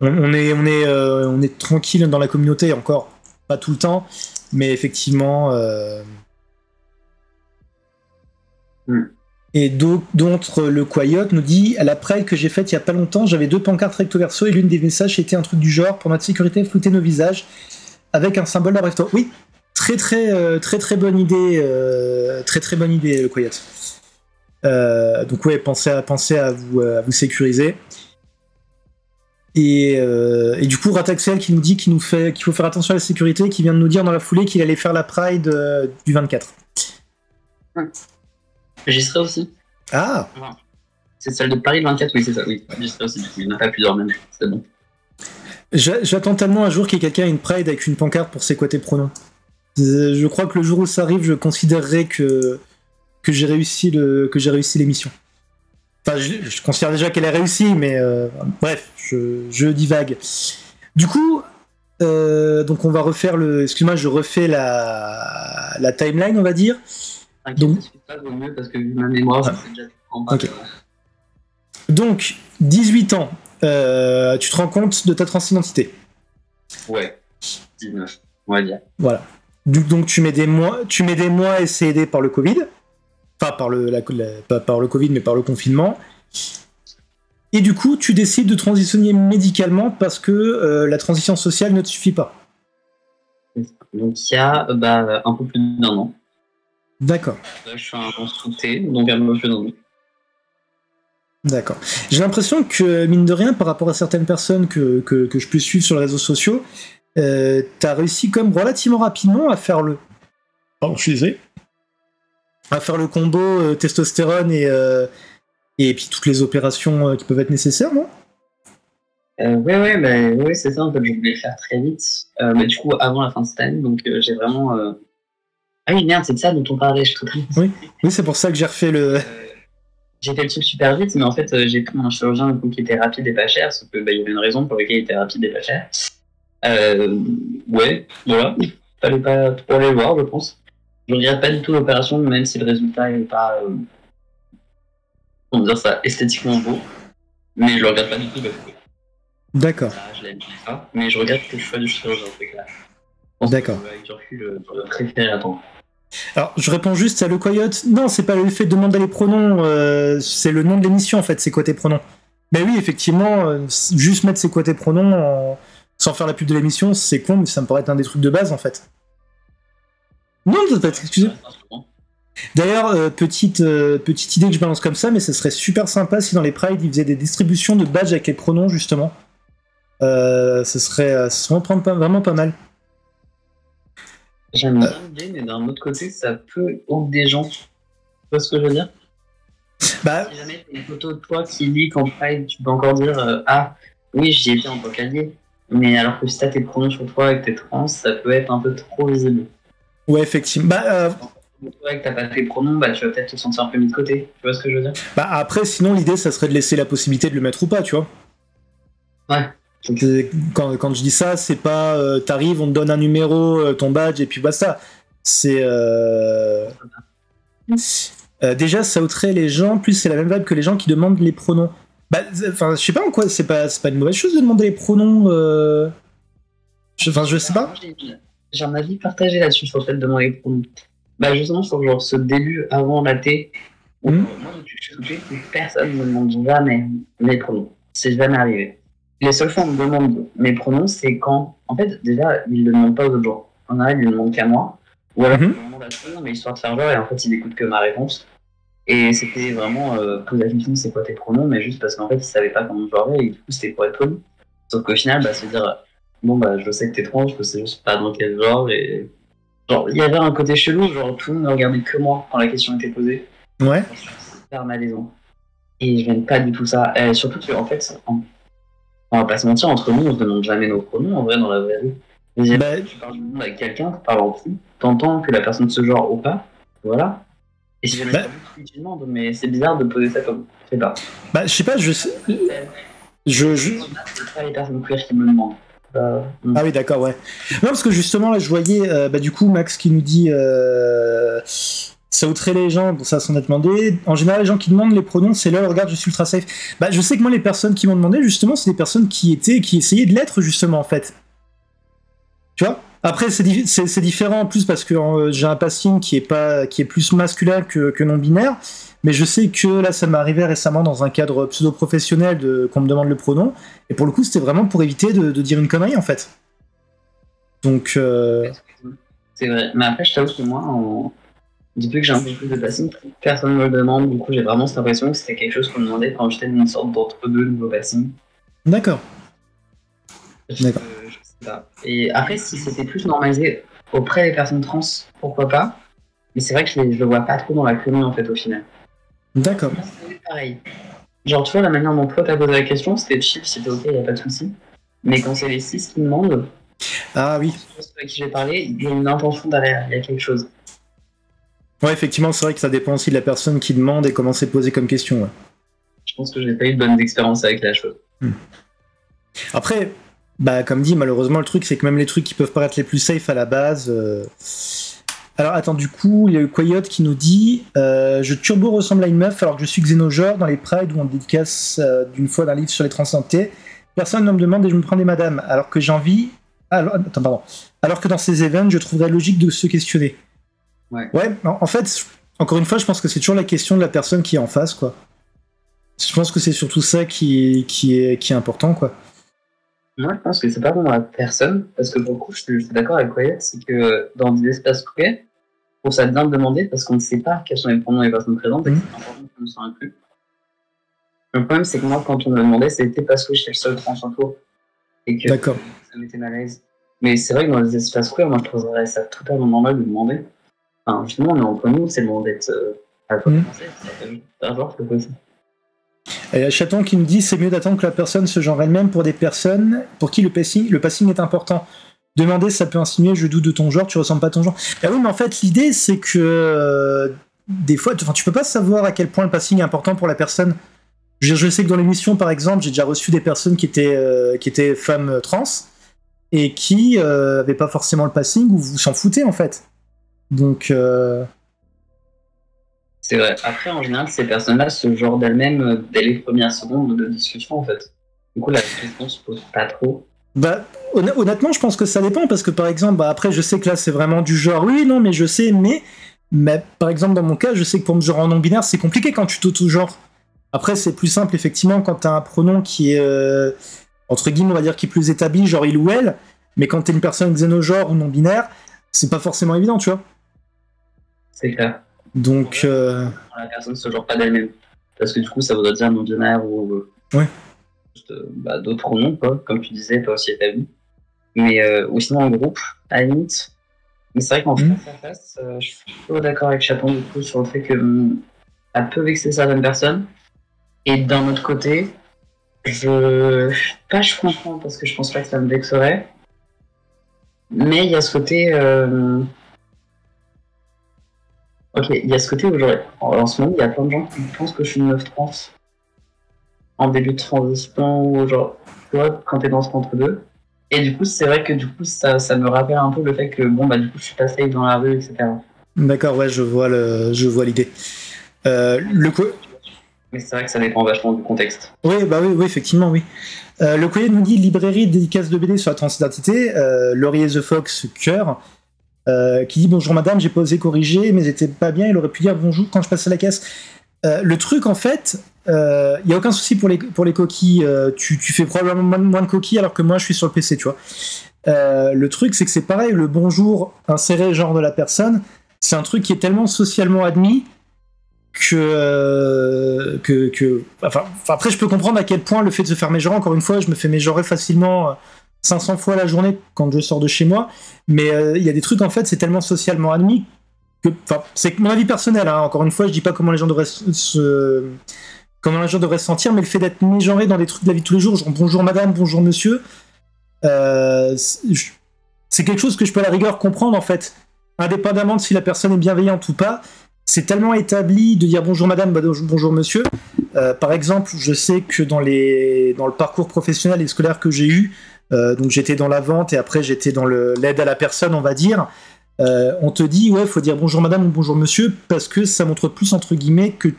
On est tranquille dans la communauté, encore pas tout le temps, mais effectivement. Et d'autres, le Coyote nous dit: à la Pride que j'ai faite il y a pas longtemps, j'avais 2 pancartes recto verso et l'une des messages était un truc du genre: pour notre sécurité, floutez nos visages avec un symbole à bref. Oui, très bonne idée, très bonne idée, le Coyote. Donc ouais, pensez à vous sécuriser. Et du coup, Rataxel qui nous dit qu'il faut faire attention à la sécurité, qui vient de nous dire dans la foulée qu'il allait faire la Pride du 24. J'y serai aussi. Ah. C'est celle de Paris le 24, oui, c'est ça, oui. J'y serai aussi, du coup, il n'y en a pas plusieurs même, c'est bon. J'attends tellement un jour qu'il y ait quelqu'un à une Pride avec une pancarte pour c'est quoi tes pronoms. Je crois que le jour où ça arrive, je considérerai que j'ai réussi l'émission. Enfin, je considère déjà qu'elle est réussie, mais bref, je divague. Du coup, donc on va refaire excuse-moi, je refais la timeline, on va dire. Donc, ça vaut mieux parce que vu ma mémoire, ça fait déjà en bas. Okay. Donc, 18 ans, tu te rends compte de ta transidentité. Ouais, 19, on va dire. Voilà. Donc tu mets des mois et c'est aidé par le Covid. Enfin, pas par le Covid, mais par le confinement. Et du coup, tu décides de transitionner médicalement parce que la transition sociale ne te suffit pas. Donc il y a un peu plus d'1 an. D'accord. Là, je suis un consulté, donc un peu plus d'1 an. D'accord. J'ai l'impression que, mine de rien, par rapport à certaines personnes que je peux suivre sur les réseaux sociaux, t'as réussi comme relativement rapidement à faire le... Pardon, je suis désolé. À faire le combo testostérone et puis toutes les opérations qui peuvent être nécessaires, non? Ouais, c'est ça, en fait, je voulais le faire très vite. Mais du coup, avant la fin de cette année, donc j'ai vraiment... Ah oui, merde, c'est de ça dont on parlait, je suis très triste. Oui, c'est pour ça que j'ai refait le... J'ai fait le truc super vite, mais en fait, j'ai pris un chirurgien qui était rapide et pas cher, sauf que il y avait une raison pour laquelle il était rapide et pas cher. Ouais, voilà. Fallait pas trop aller le voir, je pense. Je regrette pas du tout l'opération, même si le résultat n'est pas, comment dire ça, esthétiquement beau. Mais je le regrette pas du tout parce que... D'accord. Je l'aime pas, mais je regrette que je sois du chirurgien, c'est clair. D'accord. Avec du recul, je préfère attendre. Alors, je réponds juste à le Coyote. Non, c'est pas le fait de demander les pronoms, c'est le nom de l'émission, en fait, c'est quoi tes pronoms. Mais oui, effectivement, juste mettre c'est quoi tes pronoms sans faire la pub de l'émission, c'est con, mais ça me paraît être un des trucs de base, en fait. Non, excusez. D'ailleurs, petite idée que je balance comme ça, mais ce serait super sympa si dans les Pride, ils faisaient des distributions de badges avec les pronoms, justement. Ce serait vraiment pas mal. J'aime bien l'idée, mais d'un autre côté, ça peut honte des gens. Tu vois ce que je veux dire? Bah, si jamais tu as une photo de toi qui lit qu'en Pride, tu peux encore dire ah, oui, j'y étais en tant qu'allié. Mais alors que si t'as tes pronoms sur toi et que t'es trans, ça peut être un peu trop visible. Ouais, effectivement. Bah, toi, que t'as pas tes pronoms, tu vas peut-être te sentir un peu mis de côté. Tu vois ce que je veux dire? Bah, après, sinon, l'idée, ça serait de laisser la possibilité de le mettre ou pas, tu vois. Ouais. Quand je dis ça, c'est pas t'arrives, on te donne un numéro, ton badge, et puis basta. C'est. Déjà, ça ôterait les gens, plus c'est la même vibe que les gens qui demandent les pronoms. Bah, enfin, je sais pas en quoi, c'est pas une mauvaise chose de demander les pronoms. Enfin, je sais pas. J'ai un avis partagé là-dessus sur le fait de demander les pronoms. Bah, justement, sur genre ce début avant la T, moi, depuis que je suis touché, personne ne me demande jamais mes pronoms. C'est jamais arrivé. Les seules fois où on me demande mes pronoms, c'est quand, en fait, déjà, ils ne le demandent pas aux autres gens. En général, ils ne le demandent qu'à moi. Ou alors, ils me demandent à tout le monde, mais histoire de faire genre, et en fait, ils n'écoutent que ma réponse. Et c'était vraiment, poser la question, c'est quoi tes pronoms, mais juste parce qu'en fait, ils ne savaient pas comment je jouais, et du coup, c'était pour être poli. Sauf qu'au final, c'est dire, bon, bah, je sais que t'es trans, je sais juste pas dans quel genre, et genre, il y avait un côté chelou, genre, tout le monde ne regardait que moi quand la question était posée. Ouais. C'est super malaisant. Et je n'aime pas du tout ça. Surtout que, en fait, on va pas se mentir, entre nous, on se demande jamais nos pronoms, en vrai, dans la vraie vie. Tu parles du monde avec quelqu'un, tu parles en plus, t'entends que la personne se genre ou pas, voilà. Et si jamais tu te demandes, mais c'est bizarre de poser ça comme, je sais pas. Bah, je sais pas, c'est pas les personnes queer qui me demandent. Ah oui, d'accord, ouais. Non, parce que justement, là, je voyais, du coup, Max qui nous dit ça outrait les gens, bon, ça, sans être demandé. En général, les gens qui demandent les pronoms, c'est là, regarde, je suis ultra safe. Bah, je sais que moi, les personnes qui m'ont demandé, justement, c'est des personnes qui essayaient de l'être, justement, en fait. Tu vois? Après, c'est différent en plus parce que j'ai un passing qui est plus masculin que non binaire. Mais je sais que là, ça m'est arrivé récemment dans un cadre pseudo-professionnel qu'on me demande le pronom. Et pour le coup, c'était vraiment pour éviter de dire une connerie, en fait. Donc... C'est vrai. Mais après, je t'avoue que moi, depuis que j'ai un peu plus de passing, personne ne me le demande. Du coup, j'ai vraiment cette impression que c'était quelque chose qu'on me demandait quand j'étais dans une sorte d'entre-deux nouveaux passing. D'accord. D'accord. Je sais pas. Et après, si c'était plus normalisé auprès des personnes trans, pourquoi pas. Mais c'est vrai que je le vois pas trop dans la commune, en fait, au final. D'accord. C'est pareil. Genre, tu vois, la manière dont toi t'as posé la question, c'était chill, c'était ok, y a pas de souci. Mais quand c'est les 6 qui demandent, ah oui, à qui j'ai parlé, il y a une intention derrière, il y a quelque chose. Ouais, effectivement, c'est vrai que ça dépend aussi de la personne qui demande et comment c'est posé comme question. Ouais. Je pense que j'ai pas eu de bonnes expériences avec la chose. Après, bah, comme dit, malheureusement, le truc, c'est que même les trucs qui peuvent paraître les plus safe à la base. Alors, attends, du coup, il y a eu Coyote qui nous dit je turbo ressemble à une meuf alors que je suis xénogenre dans les prides où on dédicace d'une fois d'un livre sur les transidentités. Personne ne me demande et je me prends des madames alors que j'ai envie. Alors que dans ces events, je trouverais logique de se questionner. Ouais, en fait, encore une fois, je pense que c'est toujours la question de la personne qui est en face, quoi. Je pense que c'est surtout ça qui est important, quoi. Moi, je pense que c'est pas vraiment la personne, parce que pour le coup, je suis d'accord avec Coyote, c'est que dans des espaces queer, pour ça bien de demander, parce qu'on ne sait pas quels sont les pronoms des personnes présentes, et que c'est important qu'on soit inclus. Le problème, c'est que moi, quand on me demandait, c'était parce que j'étais le seul trans autour, et que ça m'était mal à l'aise. Mais c'est vrai que dans les espaces queer, moi, je trouverais ça totalement normal de demander. Enfin, finalement, on est entre nous, c'est le moment d'être à quoi penser, c'est un genre que possible. Il y a Chaton qui me dit c'est mieux d'attendre que la personne se genre elle-même pour des personnes pour qui le passing est important. Demander, ça peut insinuer je doute de ton genre, tu ressembles pas à ton genre. Ah oui, mais en fait, l'idée c'est que des fois, tu peux pas savoir à quel point le passing est important pour la personne. Je sais que dans l'émission, par exemple, j'ai déjà reçu des personnes qui étaient femmes trans et qui avaient pas forcément le passing ou vous s'en foutez en fait. Donc. C'est vrai. Après, en général, ces personnes-là se genre d'elles-mêmes dès les premières secondes de discussion, en fait. Du coup, la question se pose pas trop. Bah, honnêtement, je pense que ça dépend, parce que par exemple, après, je sais que là, c'est vraiment du genre, oui, non, mais je sais, mais par exemple, dans mon cas, je sais que pour me genre en non-binaire, c'est compliqué quand tu t'auto-genres. Après, c'est plus simple, effectivement, quand t'as un pronom qui est, entre guillemets, on va dire, qui est plus établi, genre il ou elle, mais quand t'es une personne xénogenre ou non-binaire, c'est pas forcément évident, tu vois. C'est clair. Donc. La personne se genre pas d'elle-même. Parce que du coup, ça voudrait dire non-binaire ou. Juste, d'autres pronoms, quoi. Comme tu disais, toi aussi établi. Mais, ou sinon en groupe, à la limite. Mais c'est vrai qu'en face à face, je suis plutôt d'accord avec Chaton, du coup, sur le fait que ça peut vexer certaines personnes. Et d'un autre côté, je comprends parce que je pense pas que ça me vexerait. Mais il y a ce côté. Ok, il y a ce côté où en ce moment, il y a plein de gens qui pensent que je suis une meuf trans en début de transition ou genre, tu vois, quand t'es dans ce entre-deux. Et du coup, c'est vrai que du coup, ça me rappelle un peu le fait que bon, du coup, je suis pas safe dans la rue, etc. D'accord, ouais, je vois l'idée. Mais c'est vrai que ça dépend vachement du contexte. Oui, effectivement, oui. Le courrier nous dit librairie dédicace de BD sur la transidentité, Laurier The Fox, cœur, qui dit bonjour madame, j'ai pas osé corriger, mais j'étais pas bien, il aurait pu dire bonjour quand je passais la caisse. Le truc, en fait, il y a aucun souci pour les coquilles, tu fais probablement moins de coquilles alors que moi je suis sur le PC, tu vois. Le truc, c'est que c'est pareil, le bonjour inséré genre de la personne, c'est un truc qui est tellement socialement admis que enfin, après je peux comprendre à quel point le fait de se faire mégenrer, encore une fois, je me fais mégenrer facilement 500 fois la journée quand je sors de chez moi, mais il y a des trucs, en fait, c'est tellement socialement admis que, enfin, c'est mon avis personnel, hein, encore une fois, je dis pas comment les gens devraient comment les gens devraient se sentir, mais le fait d'être mégenré dans des trucs de la vie de tous les jours, genre bonjour madame, bonjour monsieur, c'est quelque chose que je peux à la rigueur comprendre, en fait, indépendamment de si la personne est bienveillante ou pas. C'est tellement établi de dire bonjour madame, bonjour monsieur. Par exemple, je sais que dans le parcours professionnel et scolaire que j'ai eu, donc j'étais dans la vente et après j'étais dans l'aide à la personne, on va dire, on te dit ouais, faut dire bonjour madame ou bonjour monsieur parce que ça montre plus, entre guillemets, que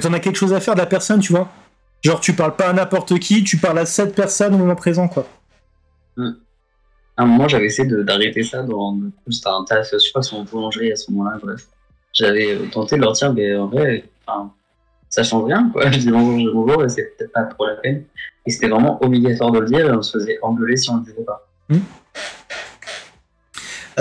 t'en as quelque chose à faire de la personne, tu vois. Genre tu parles pas à n'importe qui, tu parles à cette personne au moment présent, quoi. À un moment, j'avais essayé d'arrêter ça c'était un taf, je crois, sur une boulangerie à ce moment-là, bref. J'avais tenté de leur dire, mais en vrai, enfin, ça change rien, quoi. Je dis bonjour, et c'est peut-être pas trop la peine. Et c'était vraiment obligatoire de le dire, et on se faisait engueuler si on le disait pas.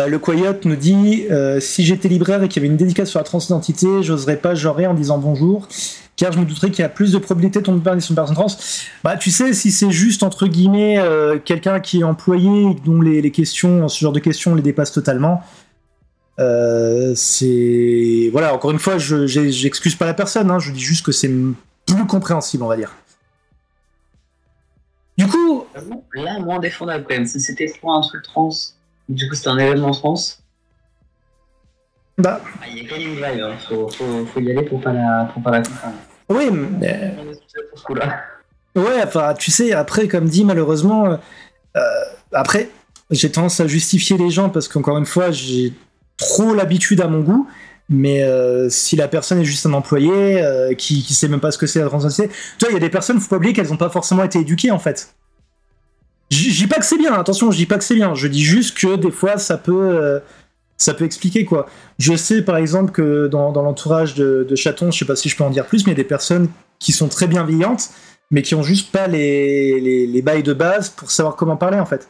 Le Coyote nous dit si j'étais libraire et qu'il y avait une dédicace sur la transidentité, j'oserais pas genrer en disant bonjour, car je me douterais qu'il y a plus de probabilité de tomber sur une personne trans. Bah, tu sais, si c'est juste, entre guillemets, quelqu'un qui est employé et dont les questions, ce genre de questions les dépassent totalement, c'est. Voilà, encore une fois, j'excuse pas la personne, hein, je dis juste que c'est plus compréhensible, on va dire. Du coup. Là, moins défendable quand même. Si c'était pour un truc trans, du coup, c'était un événement trans. Bah. Il y a quand même une vibe, hein. Faut y aller pour pas la comprendre. Oui, mais. Pour ce coup-là. Ouais, enfin, tu sais, après, comme dit, malheureusement, après, j'ai tendance à justifier les gens parce qu'encore une fois, j'ai trop l'habitude à mon goût. Mais si la personne est juste un employé qui sait même pas ce que c'est la transidentité, tu vois, il y a des personnes, faut pas oublier qu'elles ont pas forcément été éduquées, en fait. Je dis pas que c'est bien, attention, je dis pas que c'est bien. Je dis juste que des fois, ça peut expliquer, quoi. Je sais par exemple que dans l'entourage de Chaton, je sais pas si je peux en dire plus, mais il y a des personnes qui sont très bienveillantes, mais qui ont juste pas les bails de base pour savoir comment parler, en fait.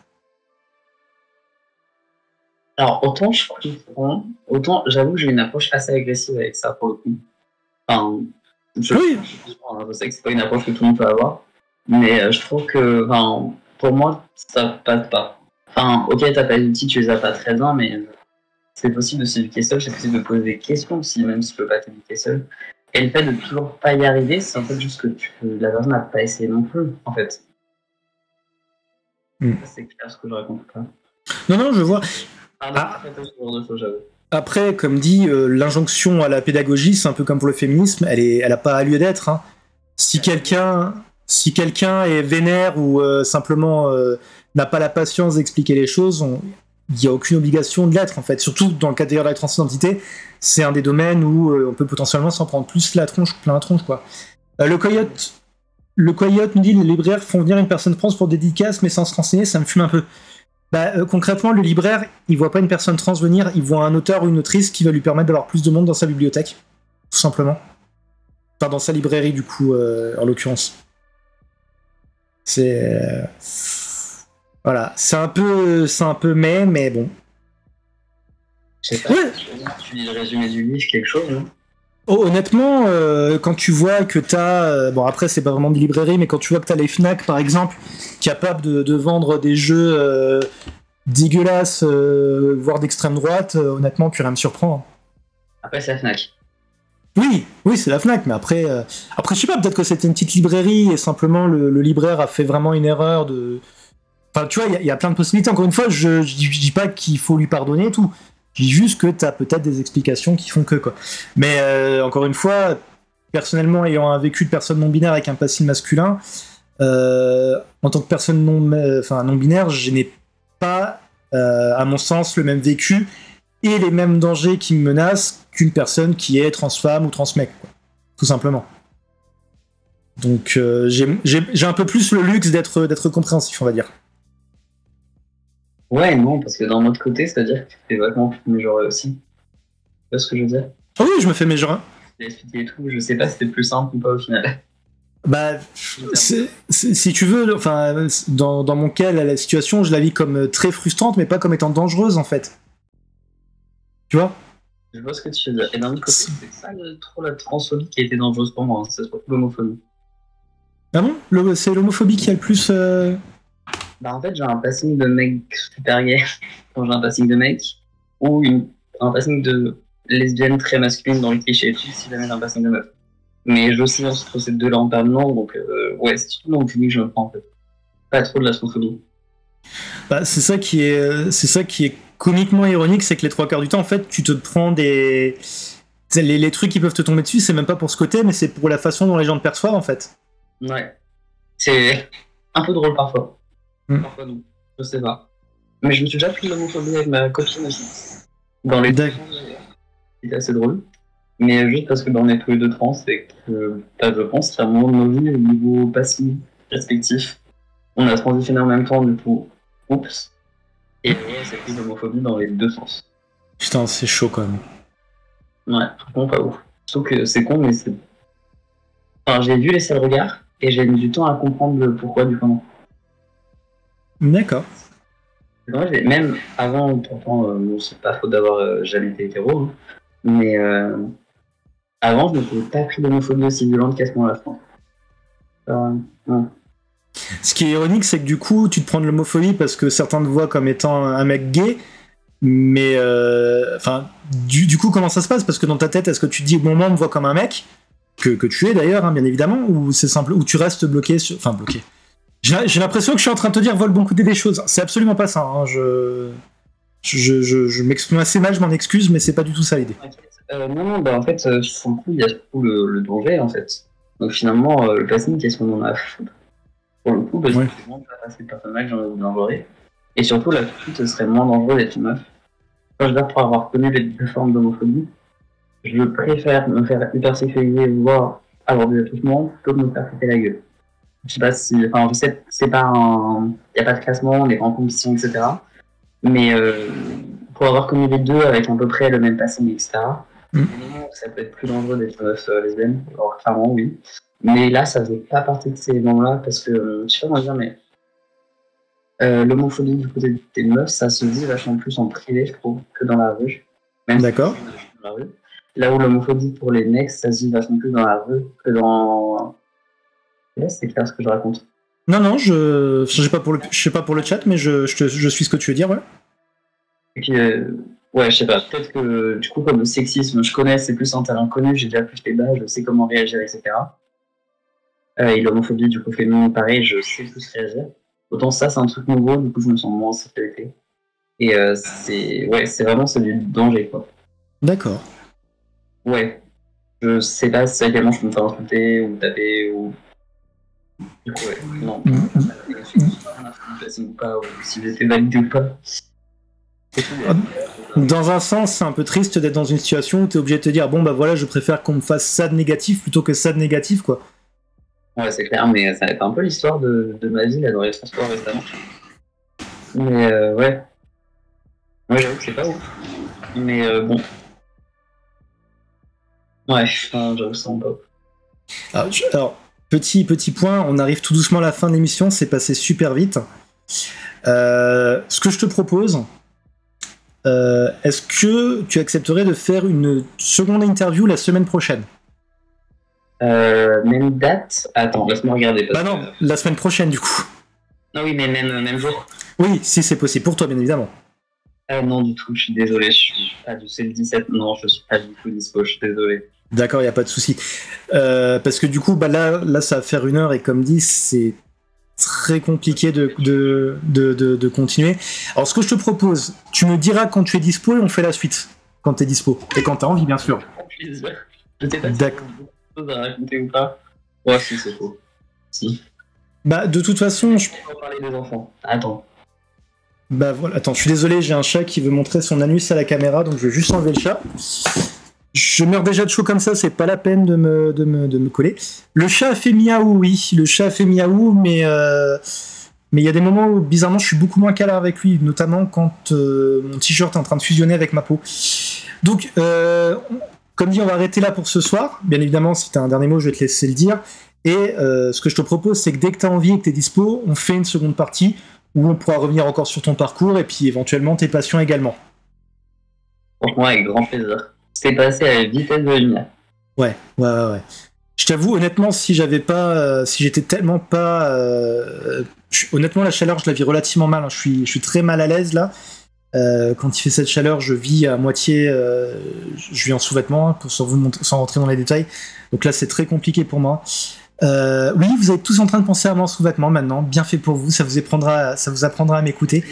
Alors, autant je comprends, autant j'avoue que j'ai une approche assez agressive avec ça pour le coup. Enfin, oui. Je sais que c'est pas une approche que tout le monde peut avoir, mais je trouve que, enfin, pour moi, ça passe pas. Enfin, ok, t'as pas les outils, tu les as pas très bien, mais c'est possible de s'éduquer seul, c'est possible de poser des questions aussi, même si tu peux pas t'éduquer seul. Et le fait de toujours pas y arriver, c'est en fait juste que la personne n'a pas essayé non plus, en fait. C'est clair ce que je raconte pas. Non, je vois. Après, comme dit, l'injonction à la pédagogie, c'est un peu comme pour le féminisme, elle a pas lieu d'être. Hein. Si quelqu'un est vénère ou simplement n'a pas la patience d'expliquer les choses, il n'y a aucune obligation de l'être, en fait. Surtout dans le cas de la transidentité, c'est un des domaines où on peut potentiellement s'en prendre plus plein la tronche, quoi. Le Coyote nous dit les libraires font venir une personne trans pour dédicace, mais sans se renseigner, ça me fume un peu. Bah, concrètement, le libraire, il voit pas une personne trans venir, il voit un auteur ou une autrice qui va lui permettre d'avoir plus de monde dans sa bibliothèque, tout simplement. Enfin, dans sa librairie, du coup, en l'occurrence. C'est... Voilà, c'est un peu mais bon. Je sais pas, ouais. Tu lis le résumé du livre, quelque chose, non? Honnêtement, quand tu vois que t'as... bon, après, c'est pas vraiment de librairie, mais quand tu vois que t'as les Fnac, par exemple, capables de vendre des jeux dégueulasses, voire d'extrême droite, honnêtement, plus rien me surprend. Après, c'est la Fnac. Oui, c'est la Fnac, mais après, je sais pas, peut-être que c'était une petite librairie et simplement le libraire a fait vraiment une erreur de... Enfin, tu vois, il y a plein de possibilités. Encore une fois, je dis pas qu'il faut lui pardonner et tout. Je dis juste que t'as peut-être des explications qui font que, quoi. Mais encore une fois, personnellement, ayant un vécu de personne non-binaire avec un passé masculin, en tant que personne non-binaire, je n'ai pas, à mon sens, le même vécu et les mêmes dangers qui me menacent qu'une personne qui est trans-femme ou trans-mec, quoi. Tout simplement. Donc j'ai un peu plus le luxe d'être compréhensif, on va dire. Ouais, non, parce que d'un autre côté, c'est-à-dire que tu fais vachement plus mégenré aussi. Tu vois ce que je veux dire? Ah oui, je me fais mégenré. Et tout, je sais pas si c'était plus simple ou pas au final. Bah, si tu veux, enfin, dans mon cas, la situation, je la vis comme très frustrante, mais pas comme étant dangereuse, en fait. Tu vois? Je vois ce que tu veux dire. Et d'un autre côté, c'est ça trop la transphobie qui a été dangereuse pour moi, hein. C'est surtout l'homophobie. Ah bon? C'est l'homophobie qui a le plus... Bah, en fait, j'ai un passing de mec super gay quand j'ai un passing de mec, ou un passing de lesbienne très masculine dans le cliché, si jamais j'ai un passing de meuf. Mais j'oscille entre ces deux-là en permanent, donc ouais, c'est surtout l'homophobie que je me prends en fait. Pas trop de la transphobie. Bah, c'est ça qui est comiquement ironique, c'est que les trois quarts du temps, en fait, tu te prends les trucs qui peuvent te tomber dessus, c'est même pas pour ce côté, mais c'est pour la façon dont les gens te perçoivent, en fait. Ouais. C'est un peu drôle parfois. Parfois non, je sais pas. Mais je me suis déjà pris de l'homophobie avec ma copine aussi. Dans les deux sens, c'était assez drôle. Mais juste parce que on est tous les deux trans et que, je pense qu'il y a un moment de nos vies au niveau passif respectif. On a transitionné en même temps, du coup. Oups. Et ouais, c'est pris d'homophobie dans les deux sens. Putain, c'est chaud quand même. Ouais, franchement pas ouf. Sauf que c'est con, mais c'est. Enfin, j'ai dû laisser le regard et j'ai mis du temps à comprendre le pourquoi du comment. D'accord. Moi, même avant, pourtant, bon, c'est pas faute d'avoir jamais été hétéro, hein, mais avant, je ne m'étais pas pris d'homophobie aussi violente qu'à ce moment-là, je pense. Ouais. Ce qui est ironique, c'est que du coup, tu te prends de l'homophobie parce que certains te voient comme étant un mec gay, mais enfin, du coup, comment ça se passe? Parce que dans ta tête, est-ce que tu te dis, bon, moi, on me voit comme un mec, que tu es d'ailleurs, hein, bien évidemment, ou c'est simple, ou tu restes bloqué sur. Enfin, bloqué. J'ai l'impression que je suis en train de te dire, vole bon côté des choses. C'est absolument pas ça. Hein. Je m'exprime assez mal, je m'en excuse, mais c'est pas du tout ça l'idée. Non, bah en fait, sur le coup, il y a surtout le danger, en fait. Donc finalement, le passing, qu'est-ce qu'on en a à foutre? Pour le coup, parce que c'est vraiment pas passer le personnage dangereux. Et surtout, la fuite, ce serait moins dangereux d'être une meuf. Quand je veux dire, pour avoir connu les deux formes d'homophobie, je préfère me faire hypersexualiser, voire avoir des attouchements, plutôt que de me faire péter la gueule. Je sais pas si. Enfin, je sais que c'est pas un. Il n'y a pas de classement, on n'est pas en compétition, etc. Mais pour avoir connu les deux avec à peu près le même passing, etc., ça peut être plus dangereux d'être meuf lesbienne. Alors, clairement, oui. Mais là, ça faisait pas partie de ces moments-là parce que, je sais pas comment dire, mais l'homophobie du côté des meufs, ça se vit vachement plus en privé, je trouve, que dans la rue. Même d'accord. Si dans la rue. Là où l'homophobie pour les mecs, ça se vit vachement plus dans la rue que dans. Là, c'est clair ce que je raconte. Non, je sais pas pour le chat, mais je suis ce que tu veux dire, ouais. Et puis, ouais, je sais pas, peut-être que du coup, comme le sexisme, je connais, c'est plus un terrain connu, j'ai déjà plus les bases, je sais comment réagir, etc. Et l'homophobie, du coup, féminine, pareil, je sais plus réagir. Autant ça, c'est un truc nouveau, du coup, je me sens moins en sécurité. Et c'est vraiment du danger, quoi. D'accord. Ouais. Je sais pas si également je peux me faire insulter ou taper ou. Du coup, ouais, non. Ou pas, ou si j'étais validé ou pas. Dans un sens, c'est un peu triste d'être dans une situation où t'es obligé de te dire, bon, bah voilà, je préfère qu'on me fasse ça de négatif plutôt que ça de négatif, quoi. Ouais, c'est clair, mais ça va être un peu l'histoire de ma vie là, dans les transports récemment. Mais ouais. Ouais, j'avoue que c'est pas ouf. Mais bon. Ouais, j'avoue que c'est pas ouf. Alors, petit point, on arrive tout doucement à la fin de l'émission, c'est passé super vite. Ce que je te propose, est-ce que tu accepterais de faire une seconde interview la semaine prochaine? Même date? Attends, laisse-moi regarder. Bah non, la semaine prochaine du coup. Ah oui, mais même jour? Oui, si c'est possible, pour toi bien évidemment. Non du tout, je suis désolé, c'est le 17, non, je suis pas du tout dispo, je suis désolé. D'accord, il n'y a pas de souci. Parce que du coup, bah là, ça va faire 1 heure et comme dit, c'est très compliqué de continuer. Alors, ce que je te propose, tu me diras quand tu es dispo et on fait la suite. Quand tu es dispo. Et quand tu as envie, bien sûr. Je sais pas si tu as beaucoup de choses à raconter ou pas. Ouais, si, c'est faux. Si. Bah, de toute façon, On va parler des enfants. Attends. Bah voilà, attends, je suis désolé, j'ai un chat qui veut montrer son anus à la caméra, donc je vais juste enlever le chat. Je meurs déjà de chaud comme ça, c'est pas la peine de me coller. Le chat a fait miaou, oui, le chat a fait miaou, mais il y a des moments où, bizarrement, je suis beaucoup moins câlin avec lui, notamment quand mon t-shirt est en train de fusionner avec ma peau. Donc, comme dit, on va arrêter là pour ce soir. Bien évidemment, si t'as un dernier mot, je vais te laisser le dire. Et ce que je te propose, c'est que dès que t'as envie et que t'es dispo, on fait une seconde partie où on pourra revenir encore sur ton parcours et puis éventuellement tes passions également. Franchement, avec grand plaisir. C'est passé à la vitesse de la lumière. Ouais. Je t'avoue, honnêtement, si j'étais tellement pas... honnêtement, la chaleur, je la vis relativement mal. Hein. Je suis très mal à l'aise, là. Quand il fait cette chaleur, je vis à moitié... je vis en sous-vêtements, hein, sans rentrer dans les détails. Donc là, c'est très compliqué pour moi. Oui, vous êtes tous en train de penser à moi en sous-vêtements maintenant. Bien fait pour vous, ça vous apprendra à m'écouter.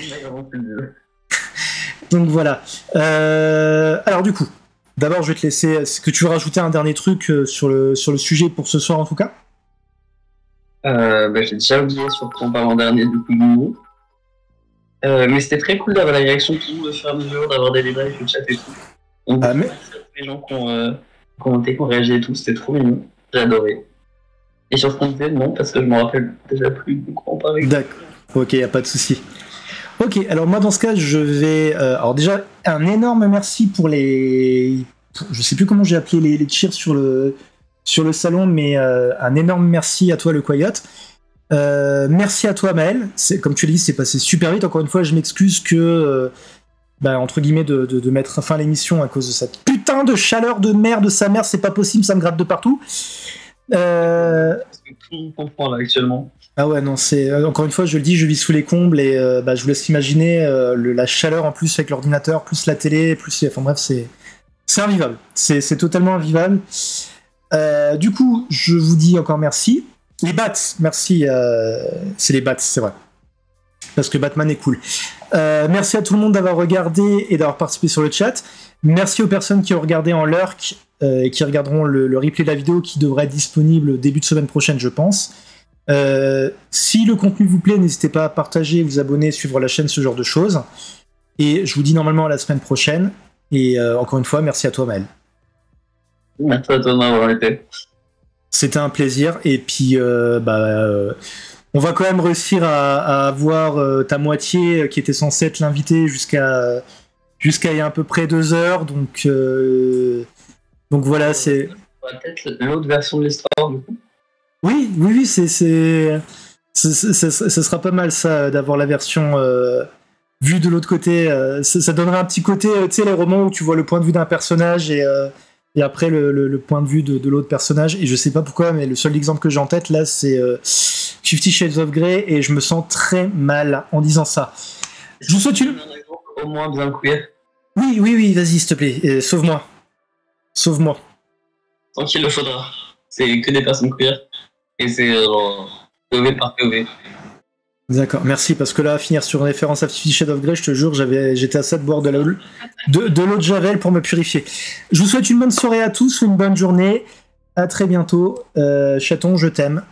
Donc voilà. Alors du coup... D'abord, je vais te laisser. Est-ce que tu veux rajouter un dernier truc sur le sujet pour ce soir en tout cas? J'ai déjà oublié surtout en parlant dernier du coup de nous. Mais c'était très cool d'avoir la réaction de tout le monde au fur et à mesure, d'avoir des débats avec le chat et tout. Donc, merci à tous les gens qui ont commenté, qui ont réagi et tout, c'était trop mignon. J'ai adoré. Et sur Frontier, non, parce que je me rappelle déjà plus de quoi on parlait. D'accord. Ok, y a pas de souci. Ok, alors moi dans ce cas, je vais... alors déjà, un énorme merci pour les... Je sais plus comment j'ai appelé les cheers sur le salon, mais un énorme merci à toi le Quiet. Merci à toi Maël. Comme tu l'as dit, c'est passé super vite. Encore une fois, je m'excuse que... entre guillemets, de mettre fin à l'émission à cause de cette putain de chaleur de merde de sa mère, c'est pas possible, ça me gratte de partout. Parce que tout le monde comprend là actuellement. Ah ouais, non, c'est encore une fois, je le dis, je vis sous les combles et je vous laisse imaginer la chaleur en plus avec l'ordinateur, plus la télé, plus. Enfin bref, c'est invivable. C'est totalement invivable. Du coup, je vous dis encore merci. Les bats, merci. C'est les bats, c'est vrai. Parce que Batman est cool. Merci à tout le monde d'avoir regardé et d'avoir participé sur le chat. Merci aux personnes qui ont regardé en lurk et qui regarderont le replay de la vidéo qui devrait être disponible début de semaine prochaine, je pense. Si le contenu vous plaît, n'hésitez pas à partager, vous abonner, suivre la chaîne, ce genre de choses. Et je vous dis normalement à la semaine prochaine. Et encore une fois, merci à toi Maël. Merci à toi d'avoir été. C'était un plaisir. Et puis, on va quand même réussir à avoir ta moitié qui était censée être l'invité jusqu'à il y a à peu près 2 heures. Donc voilà, c'est... Peut-être l'autre version de l'histoire du coup. Oui, ce sera pas mal ça, d'avoir la version vue de l'autre côté. Ça donnerait un petit côté, tu sais, les romans où tu vois le point de vue d'un personnage et après le point de vue de l'autre personnage. Et je sais pas pourquoi, mais le seul exemple que j'ai en tête là, c'est 50 Shades of Grey et je me sens très mal en disant ça. Je vous souhaite une... Au moins bien queer. Oui, vas-y, s'il te plaît, sauve-moi. Tant qu'il le faudra. C'est que des personnes queer. Et c'est POV par POV. D'accord, merci, parce que là, finir sur une référence à 50 Shades of Grey, je te jure, j'étais à ça de boire de l'eau de Javel pour me purifier. Je vous souhaite une bonne soirée à tous, une bonne journée. À très bientôt. Chaton, je t'aime.